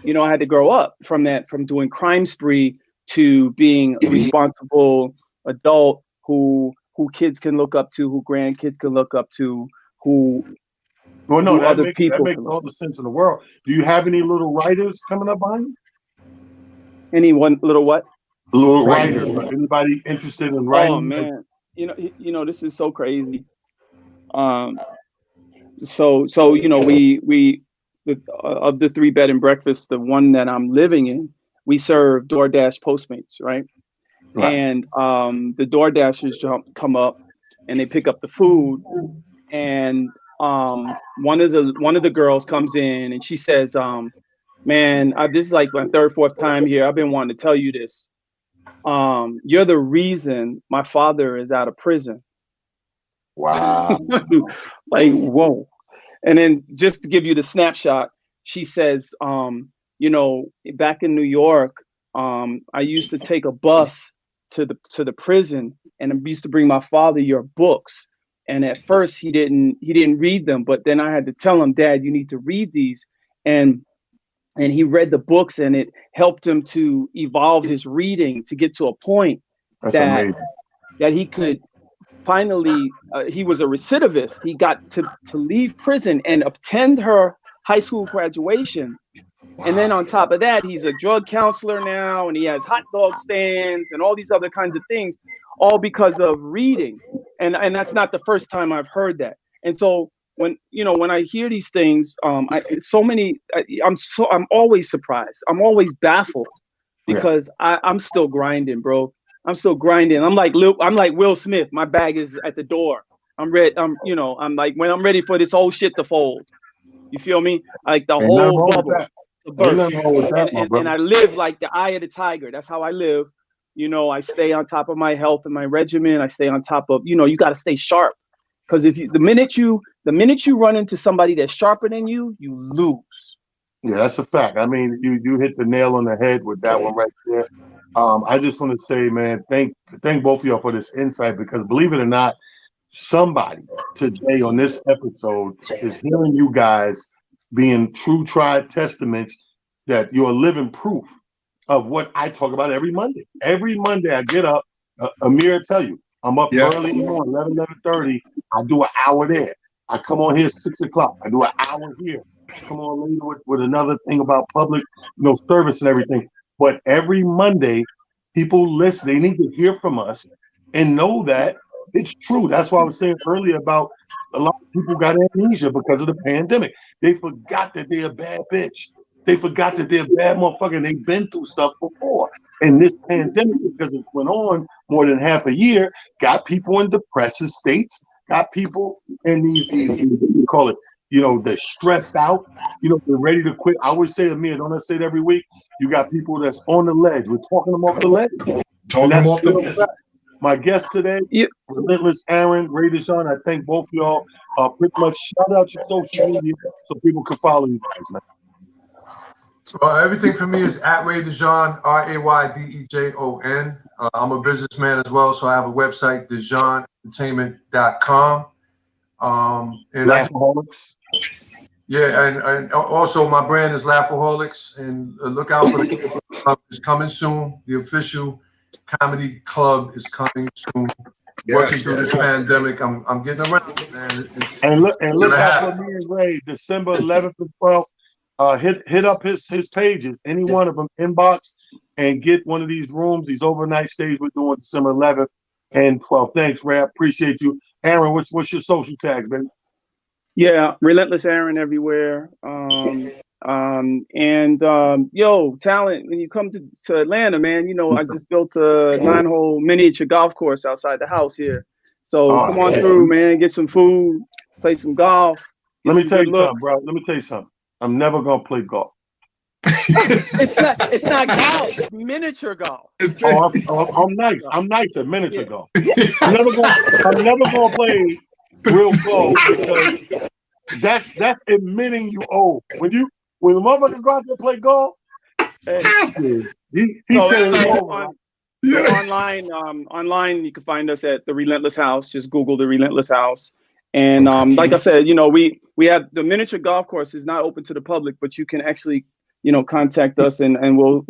S3: I had to grow up from doing crime spree to being a responsible adult who kids can look up to, who grandkids can look up to,
S1: that makes all the sense in the world. Do you have any little writers coming up behind you?
S3: Any one little what?
S1: Little writers. Anybody interested in writing?
S3: Oh man, this is so crazy. So we of the 3-bed and breakfast, the one that I'm living in, we serve DoorDash Postmates, right? And the DoorDashers come up and they pick up the food, and one of the girls comes in and she says, man, this is like my 3rd, 4th time here. I've been wanting to tell you this. You're the reason my father is out of prison.
S1: Wow.
S3: Like, whoa. And then just to give you the snapshot, she says, back in New York, I used to take a bus to the prison, and I used to bring my father your books. And at first he didn't read them, but then I had to tell him, Dad, you need to read these. And he read the books, and it helped him to evolve his reading to get to a point that he could finally, he was a recidivist. He got to leave prison and attend her high school graduation. Wow. And then on top of that, he's a drug counselor now, and he has hot dog stands and all these other kinds of things, all because of reading. And that's not the first time I've heard that. And so when I hear these things, I'm always surprised. I'm always baffled because I'm still grinding, bro. I'm still grinding. I'm like Will Smith. My bag is at the door. I'm ready. I'm like, when I'm ready for this whole shit to fold. You feel me? Like the whole bubble to burst. And I live like the eye of the tiger. That's how I live. I stay on top of my health and my regimen. I stay on top of, you got to stay sharp. Because the minute you run into somebody that's sharper than you, you lose.
S1: Yeah, that's a fact. I mean, you hit the nail on the head with that one right there. I just want to say, man, thank both of y'all for this insight, because believe it or not, somebody today on this episode is hearing you guys being true tried testaments that you're living proof of what I talk about every Monday. Every Monday I get up, Amir tell you, I'm up early in the morning, 11:30. I do an hour there. I come on here 6 o'clock. I do an hour here. Come on later with another thing about public, service and everything. But every Monday, people listen. They need to hear from us and know that it's true. That's why I was saying earlier about a lot of people got amnesia because of the pandemic. They forgot that they're a bad bitch. They forgot that they're a bad motherfucker. They've been through stuff before. And this pandemic, because it's went on more than half a year, got people in depressive states, got people in these what do you call it, you know, they're stressed out, you know, they're ready to quit. I always say to me, don't I say it every week? You got people that's on the ledge. We're talking them off the ledge.
S2: Talking them off the ledge.
S1: My guest today, Relentless Aaron, Ray Dejon. I thank both of y'all. Pretty much shout out your social media so people can follow you guys, man.
S4: Everything for me is at Ray Dejon, RayDejon. I'm a businessman as well, so I have a website, DejonEntertainment.com. And
S1: Laughaholics.
S4: And also my brand is Laughaholics, and look out for the it's coming soon. The official comedy club is coming soon. Working through this pandemic, I'm getting around, man. And look
S1: out for me and Ray, December 11th and 12th. Hit up his pages, any one of them, inbox, and get one of these rooms, these overnight stays we're doing December 11th and 12th. Thanks, Ray. I appreciate you. Aaron, what's your social tags, baby?
S3: Yeah, Relentless Aaron everywhere. Yo, talent, when you come to Atlanta, man, you know, I just built a 9-hole miniature golf course outside the house here. So come on through, man, get some food, play some golf.
S1: Let me tell you something, bro. Let me tell you something. I'm never gonna play golf.
S3: It's not golf, it's miniature golf.
S1: I'm nice. I'm nice at miniature golf. I'm never gonna play real golf because that's admitting you old. When the motherfucker go out there and play golf, he said it's over.
S3: Online, you can find us at the Relentless House. Just Google the Relentless House. And like I said, you know, we have the miniature golf course is not open to the public, but you can actually, you know, contact us and we'll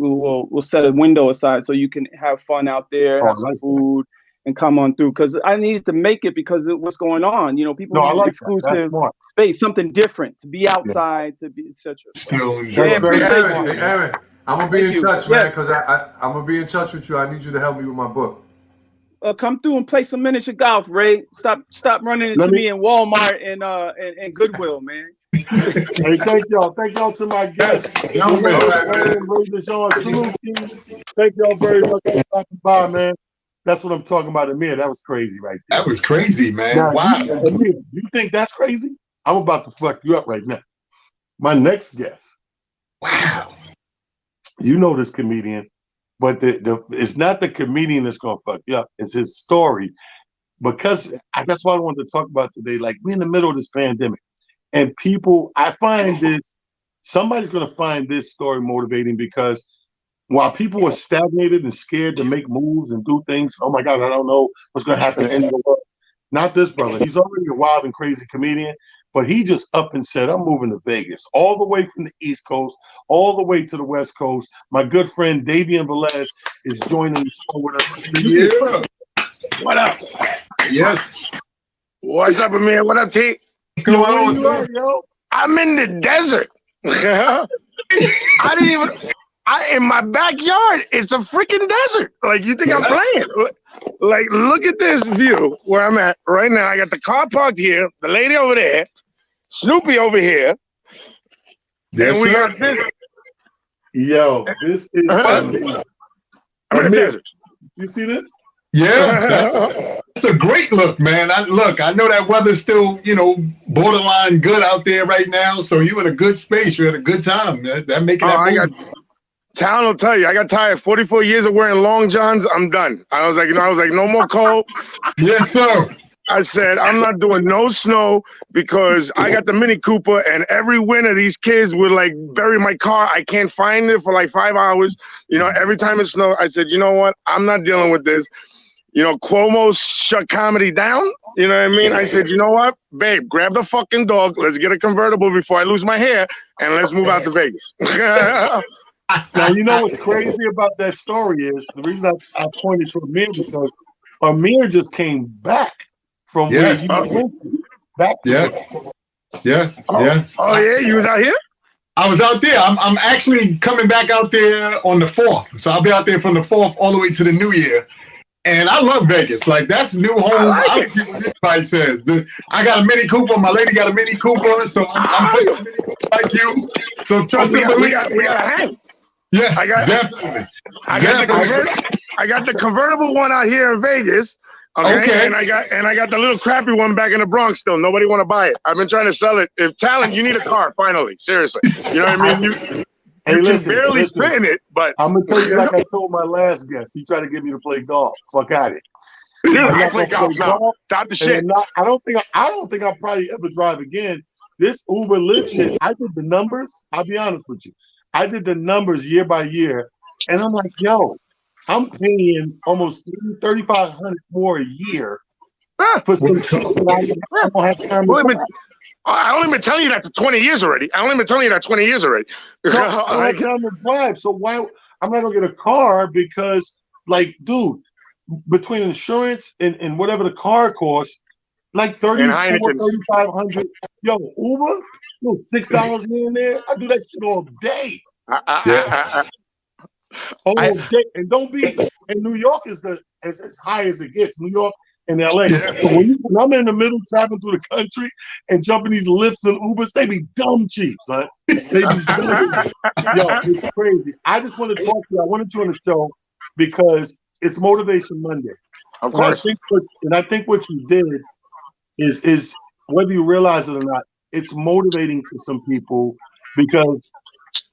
S3: set a window aside so you can have fun out there, have some food, and come on through. Because I needed to make it because of what's going on. You know, people need exclusive space, something different, to be outside, to be etc.
S4: Aaron, I'm gonna be in touch, man, because I'm gonna be in touch with you. I need you to help me with my book.
S3: Come through and play some miniature golf, Ray. Stop running into me in Walmart and Goodwill, man.
S1: Hey, thank y'all to my guests. Thank y'all very much for stopping by, man. That's what I'm talking about, Amir. That was crazy right there.
S2: That was crazy, man.
S1: Now,
S2: wow.
S1: Amir, you think that's crazy? I'm about to fuck you up right now. My next guest.
S2: Wow.
S1: You know this comedian. But it's not the comedian that's gonna fuck you up. It's his story, because that's what I wanted to talk about today. Like, we're in the middle of this pandemic, and people, I find somebody's gonna find this story motivating, because while people are stagnated and scared to make moves and do things, oh my God, I don't know what's gonna happen at the end of the world. Not this brother. He's already a wild and crazy comedian. But he just up and said, I'm moving to Vegas, all the way from the East Coast, all the way to the West Coast. My good friend, Davian Velez, is joining the show with us.
S5: Yeah. What up?
S2: Yes.
S5: What's up, Amir? What up, T?
S2: What's going on,
S1: yo?
S5: I'm in the desert. In my backyard, it's a freaking desert. Like, you think I'm playing? Like, look at this view where I'm at right now. I got the car parked here, the lady over there, Snoopy over here.
S2: Yes,
S5: and we got this.
S1: Yo, this is
S5: I'm in the desert.
S1: You see this?
S2: Yeah, that's a great look, man. I know that weather's still, you know, borderline good out there right now. So you're in a good space. You're at a good time. That making that
S5: Town will tell you, I got tired. 44 years of wearing long johns. I'm done. I was like, no more cold.
S2: Yes, sir.
S5: I said, I'm not doing no snow, because I got the Mini Cooper, and every winter these kids would like bury my car. I can't find it for like 5 hours. You know, every time it snowed, I said, you know what? I'm not dealing with this. You know, Cuomo shut comedy down. You know what I mean? I said, you know what, babe, grab the fucking dog. Let's get a convertible before I lose my hair, and let's move out to Vegas.
S1: Now, you know what's crazy about that story is, the reason I pointed to Amir, because Amir just came back from where you went back to.
S2: Yes.
S5: Oh yeah, you was out here?
S2: I was out there. I'm actually coming back out there on the 4th. So I'll be out there from the 4th all the way to the New Year. And I love Vegas. Like, that's new home. I don't care what anybody says. I got a Mini Cooper. My lady got a Mini Cooper. So I'm pushing Mini Cooper like you. So trust me,
S5: we got to hang.
S2: Yes, definitely.
S5: I got the convertible one out here in Vegas, Okay. And I got the little crappy one back in the Bronx still. Nobody want to buy it. I've been trying to sell it. If Talent, you need a car finally. Seriously. You know what I mean? You can barely fit in it, but
S1: I'm gonna tell you like I told my last guest. He tried to get me to play golf. Fuck at it.
S5: Yeah, I play golf now. Stop the shit.
S1: I don't think I'll probably ever drive again. This Uber Lyft shit, I did the numbers. I'll be honest with you. I did the numbers year by year, and I'm like, yo, I'm paying almost $3,500 more a year for some shit that I don't have time to buy.
S5: I only been telling you that for 20 years already.
S1: No, I don't have time to drive. So why? I'm not gonna get a car because, like, dude, between insurance and whatever the car costs, like $3,500. Yo, Uber, $6 here and there. I do that shit all day. All day. And don't be. And New York is as high as it gets. New York and LA.
S5: Yeah.
S1: So when I'm in the middle traveling through the country and jumping these Lyfts and Ubers, they be dumb cheap, son. They be dumb. Yo, it's crazy. I just want to talk to you. I wanted you on the show because it's Motivation Monday.
S5: Of course.
S1: And I think what you did is whether you realize it or not, it's motivating to some people because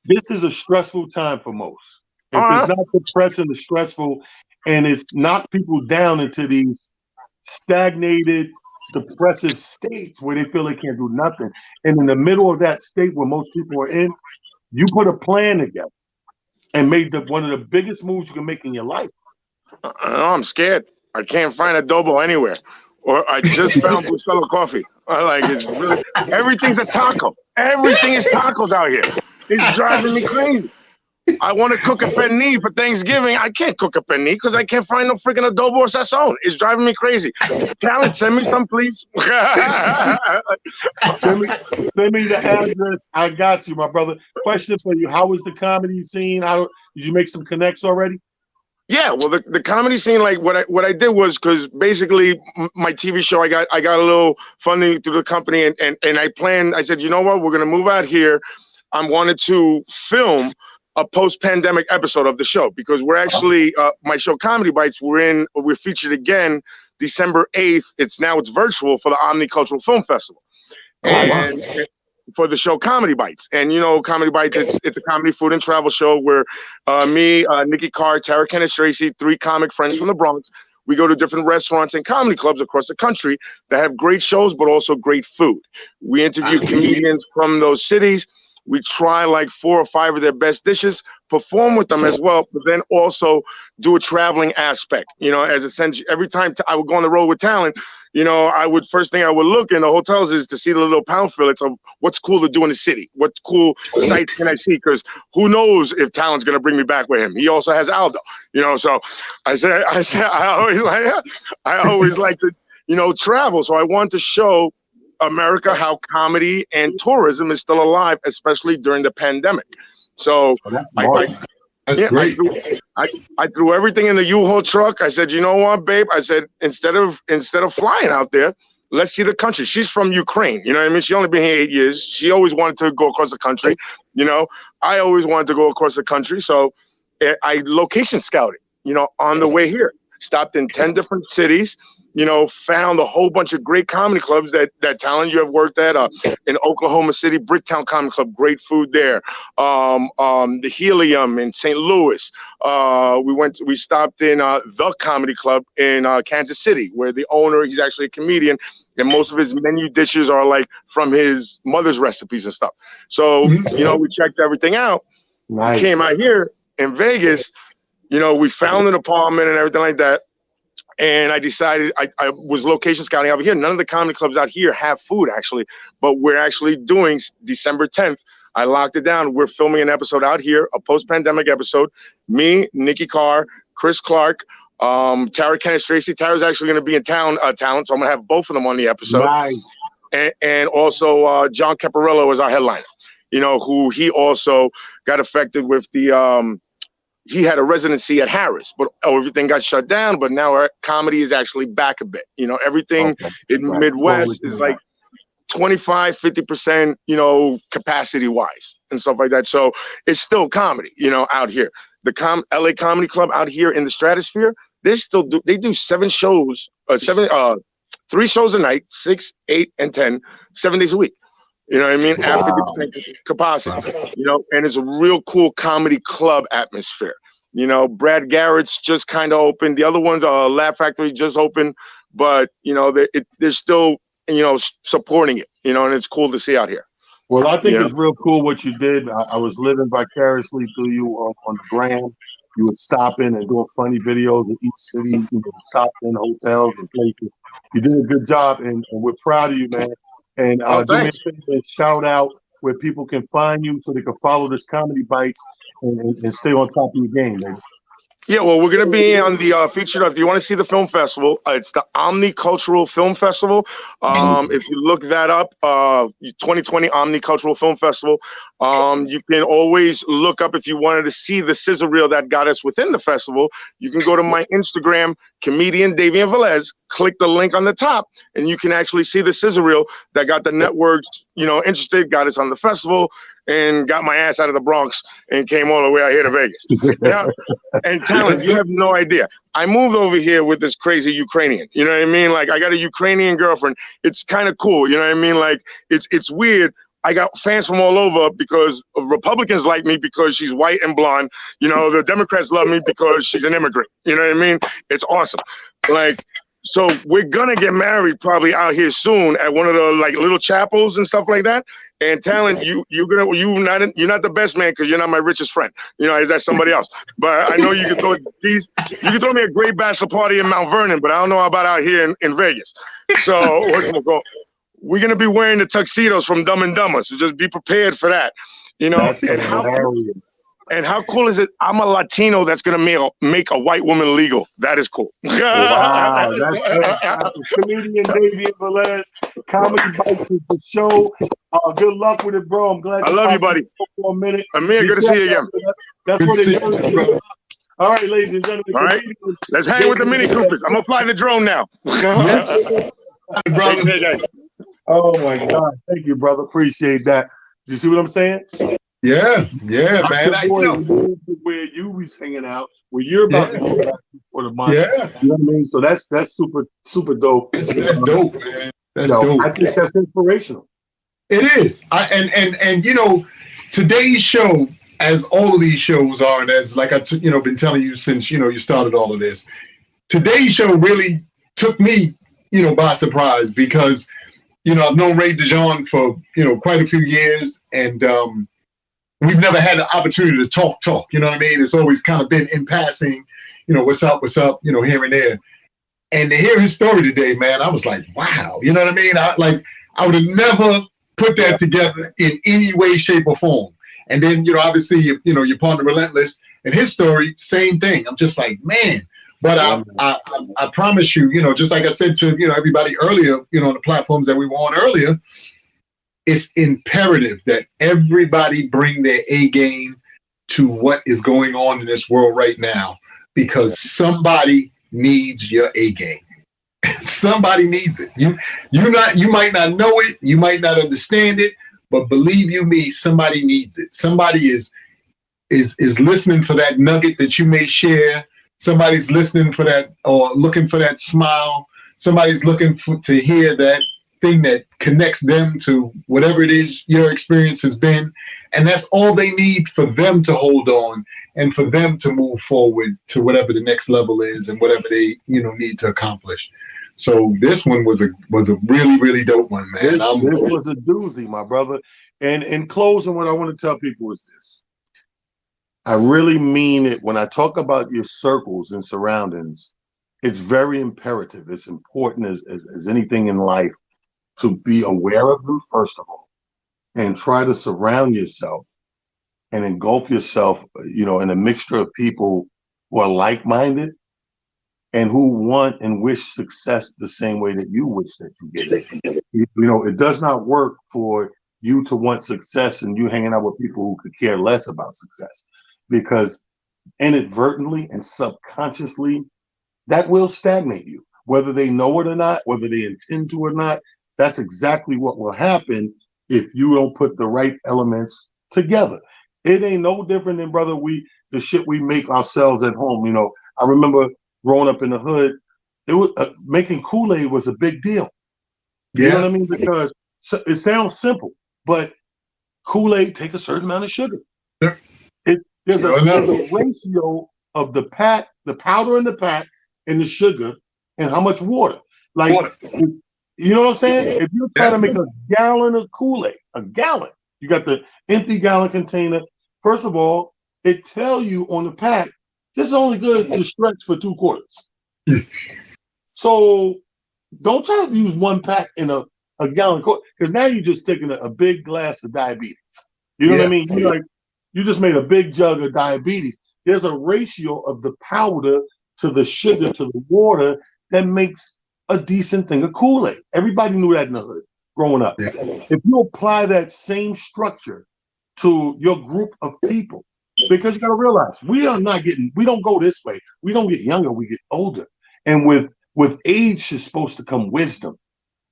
S1: this is a stressful time for most. If it's not depressing, it's stressful, and it's knocked people down into these stagnated, depressive states where they feel they can't do nothing. And in the middle of that state where most people are in, you put a plan together and made one of the biggest moves you can make in your life.
S5: I'm scared. I can't find adobo anywhere. Or I just found Bustelo coffee. It's really, everything's a taco. Everything is tacos out here. It's driving me crazy. I want to cook a penne for Thanksgiving. I can't cook a penne because I can't find no freaking adobo or sazon. It's driving me crazy. Talent, send me some, please.
S1: Send me the address. I got you, my brother. Question for you: how was the comedy scene? Did you make some connects already?
S5: Yeah, well, the comedy scene, like what I did was because basically my TV show, I got a little funding through the company, and I planned. I said, you know what, we're gonna move out here. I wanted to film a post-pandemic episode of the show because we're actually my show Comedy Bites. We're featured again December 8th. It's virtual for the Omnicultural Film Festival, and for the show Comedy Bites. And Comedy Bites, it's a comedy, food, and travel show where me, Nikki Carr, Tara Kenneth Tracy, 3 comic friends from the Bronx, we go to different restaurants and comedy clubs across the country that have great shows but also great food. We interview comedians from those cities. We try like 4 or 5 of their best dishes, perform with them as well, but then also do a traveling aspect. As essentially every time I would go on the road with Talent, first thing I would look in the hotels is to see the little pamphlets of what's cool to do in the city. What cool sights can I see? Because who knows if Talent's going to bring me back with him. He also has Aldo, so I always like to, travel. So I want to show America how comedy and tourism is still alive, especially during the pandemic. So
S2: That's great.
S5: I threw everything in the U-Haul truck. I said, you know what, babe? I said, instead of flying out there, let's see the country. She's from Ukraine. You know what I mean? She only been here 8 years. She always wanted to go across the country. I always wanted to go across the country. So I location scouted, on the way here. Stopped in 10 different cities, found a whole bunch of great comedy clubs that Talent you have worked at, in Oklahoma City, Bricktown Comedy Club, great food there. The Helium in St. Louis. We stopped in the Comedy Club in Kansas City, where the owner, he's actually a comedian, and most of his menu dishes are like from his mother's recipes and stuff. So, we checked everything out.
S1: Nice.
S5: We came out here in Vegas. We found an apartment and everything like that. And I decided I was location scouting over here. None of the comedy clubs out here have food, actually. But we're actually doing December 10th. I locked it down. We're filming an episode out here, a post-pandemic episode. Me, Nikki Carr, Chris Clark, Tara Kenneth Tracy. Tara's actually going to be in Talent, so I'm going to have both of them on the episode.
S1: Nice.
S5: And also John Caparillo is our headliner, who he also got affected with the he had a residency at Harris, but everything got shut down. But now our comedy is actually back a bit. Everything in Midwest is like 25, 50%, capacity wise and stuff like that. So it's still comedy, out here. The LA Comedy Club out here in the Stratosphere, they do 7 shows 3 shows a night, 6, 8, and 10, 7 days a week. You know what I mean? At 50% capacity. You know, and it's a real cool comedy club atmosphere. You know, Brad Garrett's just kind of open. The other ones, Laugh Factory just open, but you know, they're still, you know, supporting it. You know, and it's cool to see out here.
S1: Well, I think it's real cool what you did. I was living vicariously through you on the gram. You were stopping and doing funny videos in each city. You know, stopped in hotels and places. You did a good job, and we're proud of you, man. And do me a favor and shout out where people can find you so they can follow this Comedy Bites and stay on top of your game, man.
S5: Yeah, well, we're going to be on the featured. If you want to see the film festival, it's the Omnicultural Film Festival. If you look that up, 2020 Omnicultural Film Festival. You can always look up if you wanted to see the scissor reel that got us within the festival. You can go to my Instagram, comedian Davian Velez, click the link on the top, and you can actually see the scissor reel that got the networks, you know, interested, got us on the festival, and got my ass out of the Bronx and came all the way out here to Vegas. Yeah. And talent, you have no idea. I moved over here with this crazy Ukrainian. You know what I mean? Like, I got a Ukrainian girlfriend. It's kind of cool. You know what I mean? Like, it's weird. I got fans from all over because Republicans like me because she's white and blonde. You know, the Democrats love me because she's an immigrant. You know what I mean? It's awesome. Like, so we're gonna get married probably out here soon at one of the like little chapels and stuff like that. And talent, you're not the best man because you're not my richest friend. You know, is that somebody else? But I know you can throw me a great bachelor party in Mount Vernon, but I don't know about out here in Vegas. So we're gonna be wearing the tuxedos from Dumb and Dumber, so just be prepared for that. You know,
S1: That's hilarious.
S5: And how cool is it? I'm a Latino that's gonna make a white woman legal. That is cool.
S1: Wow, that's comedian Davian Velez. Comedy Bites is the show. Good luck with it, bro. I'm glad.
S5: I love you, buddy.
S1: For a minute.
S5: Amir, good to see you again.
S1: That's what it is. All right, ladies and gentlemen.
S5: All right, let's hang with the Mini Coopers. I'm gonna fly the drone now.
S2: Brother.
S1: Oh my God, thank you, brother. Appreciate that. You see what I'm saying?
S2: Yeah, man.
S1: Where you was hanging out, where you're about to go back for the month.
S2: Yeah,
S1: you know what I mean. So that's super dope.
S2: That's dope, man. That's dope.
S1: I think that's inspirational.
S2: It is. And you know, today's show, as all of these shows are, and as like been telling you since you started all of this, today's show really took me by surprise because I've known Ray Dejon for quite a few years, and we've never had the opportunity to talk. You know what I mean? It's always kind of been in passing. What's up? Here and there. And to hear his story today, man, I was like, wow. You know what I mean? I would have never put that together in any way, shape, or form. And then, obviously, your partner Relentless and his story, same thing. I'm just like, man. But I promise you, just like I said to everybody earlier, on the platforms that we were on earlier, it's imperative that everybody bring their A game to what is going on in this world right now, because somebody needs your A game. Somebody needs it. You might not know it, you might not understand it, but believe you me, somebody needs it. Somebody is listening for that nugget that you may share. Somebody's listening for that, or looking for that smile. Somebody's looking to hear that thing that connects them to whatever it is your experience has been. And that's all they need for them to hold on and for them to move forward to whatever the next level is and whatever they need to accomplish. So this one was a really, really dope one, man.
S1: This was a doozy, my brother. And in closing, what I want to tell people is this. I really mean it when I talk about your circles and surroundings. It's very imperative. It's important as anything in life to be aware of them, first of all, and try to surround yourself and engulf yourself, in a mixture of people who are like-minded and who want and wish success the same way that you wish that you get it. It does not work for you to want success and you hanging out with people who could care less about success, because inadvertently and subconsciously, that will stagnate you, whether they know it or not, whether they intend to or not. That's exactly what will happen if you don't put the right elements together. It ain't no different than, brother, the shit we make ourselves at home. I remember growing up in the hood, it was making Kool-Aid was a big deal. You know what I mean? Because it sounds simple, but Kool-Aid take a certain amount of sugar.
S2: Sure.
S1: There's a ratio of the pack, the powder in the pack, and the sugar, and how much water. Like, you know what I'm saying? If you're trying to make a gallon of Kool-Aid, you got the empty gallon container. First of all, it tells you on the pack, this is only good to stretch for 2 quarters. So don't try to use 1 pack in a gallon, because now you're just taking a big glass of diabetes. You know what I mean? You just made a big jug of diabetes. There's a ratio of the powder to the sugar to the water that makes a decent thing of Kool-Aid. Everybody knew that in the hood growing up. If you apply that same structure to your group of people, because you gotta realize we don't go this way. We don't get younger, we get older. And with age is supposed to come wisdom,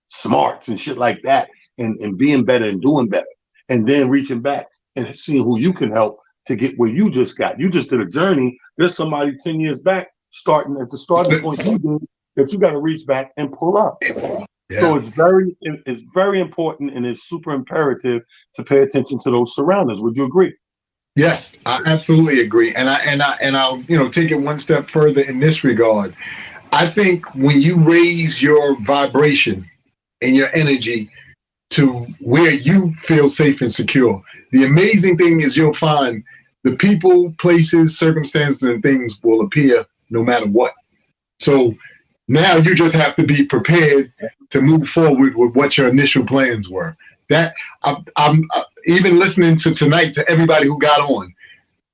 S1: smarts and shit like that, and being better and doing better, and then reaching back and seeing who you can help to get where you just got. You just did a journey. There's somebody 10 years back starting at the starting point you did that you got to reach back and pull up. So it's very important, and it's super imperative to pay attention to those surroundings. Would you agree?
S2: Yes, I absolutely agree. And I'll take it one step further in this regard. I think when you raise your vibration and your energy to where you feel safe and secure, the amazing thing is you'll find the people, places, circumstances, and things will appear no matter what. So now you just have to be prepared to move forward with what your initial plans were. That I'm even listening to tonight to everybody who got on,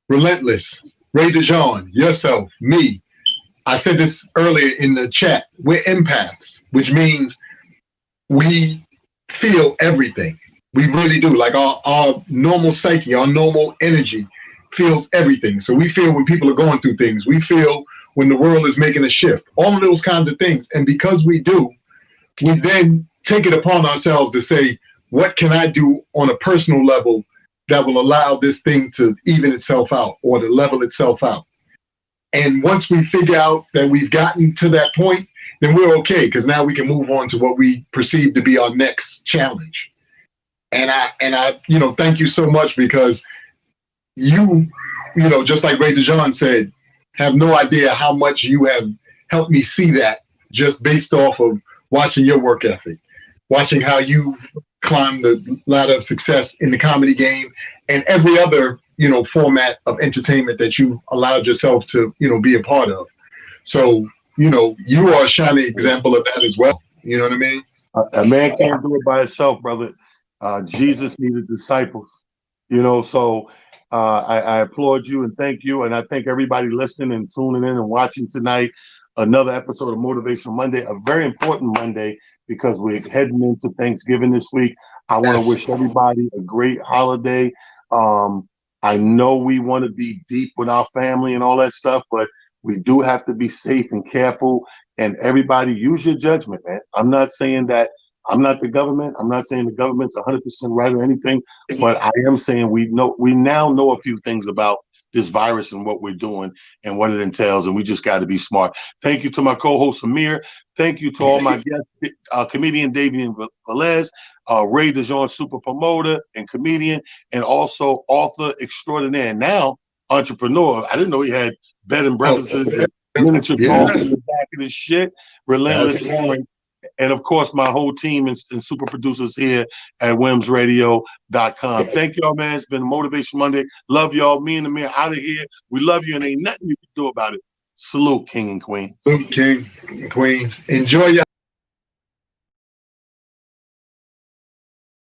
S2: Relentless, Ray Dejon, yourself, me. I said this earlier in the chat. We're empaths, which means we feel everything. We really do. Like our normal psyche, our normal energy feels everything. So we feel when people are going through things. We feel when the world is making a shift. All of those kinds of things. And because we do, we then take it upon ourselves to say, what can I do on a personal level that will allow this thing to even itself out or to level itself out? And once we figure out that we've gotten to that point, then we're okay, because now we can move on to what we perceive to be our next challenge. And I thank you so much, because you just like Ray Dejon said, have no idea how much you have helped me see that just based off of watching your work ethic, watching how you climb the ladder of success in the comedy game and every other format of entertainment that you allowed yourself to be a part of. So you are a shining example of that as well. You know what I mean?
S1: A man can't do it by himself, brother. Jesus needed disciples. So I applaud you and thank you, and I thank everybody listening and tuning in and watching tonight. Another episode of Motivational Monday, a very important Monday, because we're heading into Thanksgiving this week. I want to wish everybody a great holiday. I know we want to be deep with our family and all that stuff, but we do have to be safe and careful. And everybody, use your judgment, man. I'm not saying that I'm not the government. I'm not saying the government's 100% right or anything, but I am saying we now know a few things about this virus and what we're doing and what it entails, and we just got to be smart. Thank you to my co-host Amir. Thank you to all my guests, comedian Davian Velez, Ray Dejon, super promoter and comedian, and also author extraordinaire, now entrepreneur. I didn't know he had bed and breakfasts and miniature golf in the back of his shit. Relentless, and of course my whole team and super producers here at WimsRadio.com. Thank y'all, man. It's been Motivation Monday. Love y'all. Me and Amir out of here. We love you, and ain't nothing you can do about it. Salute, King and Queens.
S2: Salute, King and Queens. Enjoy your